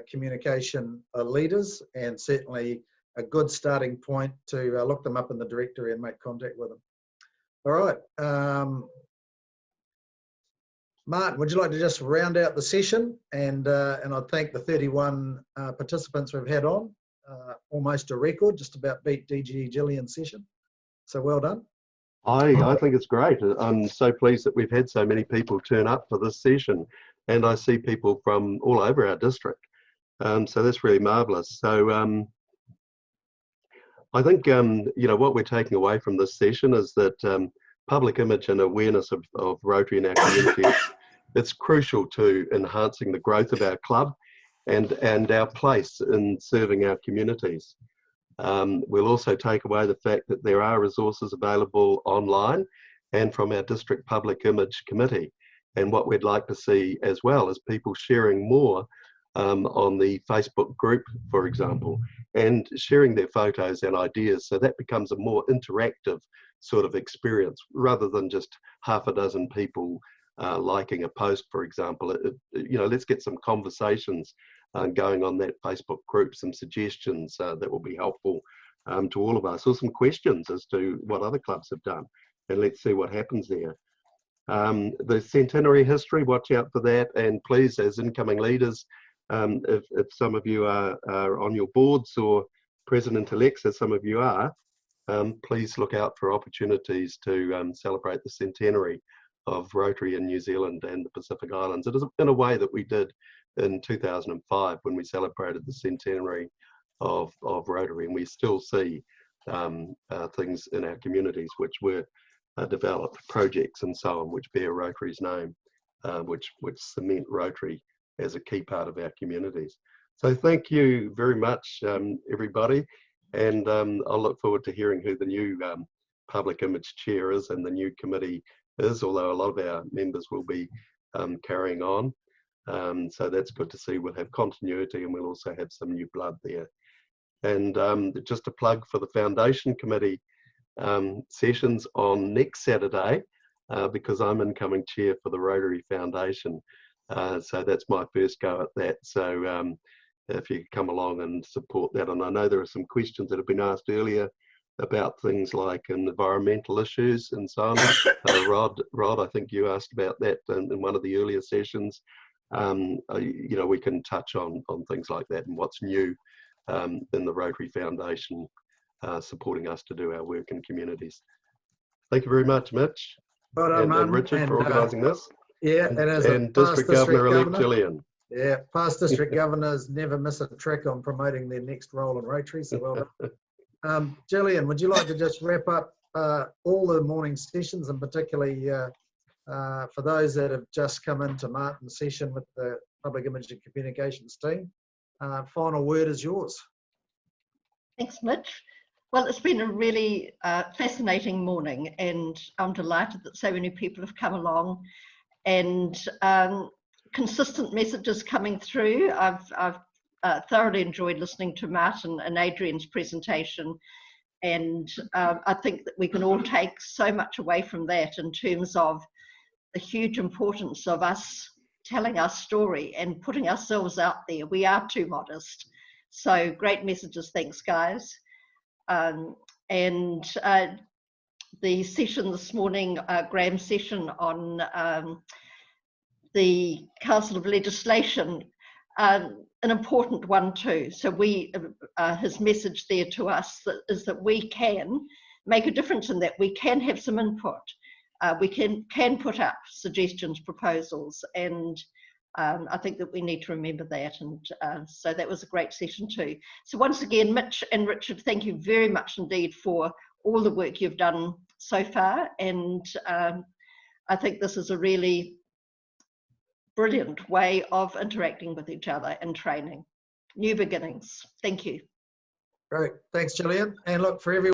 Speaker 1: communication leaders, and certainly a good starting point to look them up in the directory and make contact with them. All right. Martin, would you like to just round out the session? And I thank the 31 participants we've had on. Almost a record, just about beat DGE Gillian's session. So well done.
Speaker 2: I think it's great. I'm so pleased that we've had so many people turn up for this session, and I see people from all over our district. So that's really marvellous. So I think, you know, what we're taking away from this session is that public image and awareness of Rotary in our community, it's crucial to enhancing the growth of our club and our place in serving our communities. We'll also take away the fact that there are resources available online and from our District Public Image Committee. And what we'd like to see as well is people sharing more on the Facebook group, for example, and sharing their photos and ideas. So that becomes a more interactive sort of experience rather than just half a dozen people liking a post, for example. You know, let's get some conversations going on that Facebook group, some suggestions that will be helpful to all of us, or some questions as to what other clubs have done, and let's see what happens there. The centenary history, watch out for that, and please, as incoming leaders, if some of you are on your boards or president-elects, as some of you are, please look out for opportunities to celebrate the centenary of Rotary in New Zealand and the Pacific Islands. It is in a way that we did in 2005 when we celebrated the centenary of Rotary, and we still see things in our communities which were developed, projects and so on, which bear Rotary's name, which cement Rotary as a key part of our communities. So thank you very much, everybody, and I'll look forward to hearing who the new public image chair is and the new committee is, although a lot of our members will be carrying on. So that's good to see. We'll have continuity and we'll also have some new blood there. And just a plug for the Foundation Committee sessions on next Saturday, because I'm incoming chair for the Rotary Foundation. So that's my first go at that. So if you come along and support that. And I know there are some questions that have been asked earlier about things like environmental issues and so on. Rod, I think you asked about that in one of the earlier sessions. You know, we can touch on things like that and what's new in the Rotary Foundation supporting us to do our work in communities. Thank you very much, Mitch.
Speaker 1: Well done,
Speaker 2: and Richard, for organising this.
Speaker 1: Yeah, and as a
Speaker 2: District Governor-elect Gillian.
Speaker 1: Yeah, past district governors never miss a trick on promoting their next role in Rotary, so well done. Gillian, would you like to just wrap up all the morning sessions, and particularly for those that have just come into Martin's session with the Public Image and Communications team? Final word is yours.
Speaker 6: Thanks, Mitch. Well, it's been a really fascinating morning, and I'm delighted that so many people have come along, and consistent messages coming through. I've thoroughly enjoyed listening to Martin and Adrian's presentation, and I think that we can all take so much away from that in terms of the huge importance of us telling our story and putting ourselves out there. We are too modest. So great messages. Thanks, guys. And the session this morning, Graham's session on the Council of Legislation, an important one too. So his message there to us is that we can make a difference in that. We can have some input. We can put up suggestions, proposals, and I think that we need to remember that. And so that was a great session too. So once again, Mitch and Richard, thank you very much indeed for all the work you've done so far. And I think this is a really brilliant way of interacting with each other and training. New beginnings. Thank you.
Speaker 1: Great. Thanks, Gillian. And look, for everyone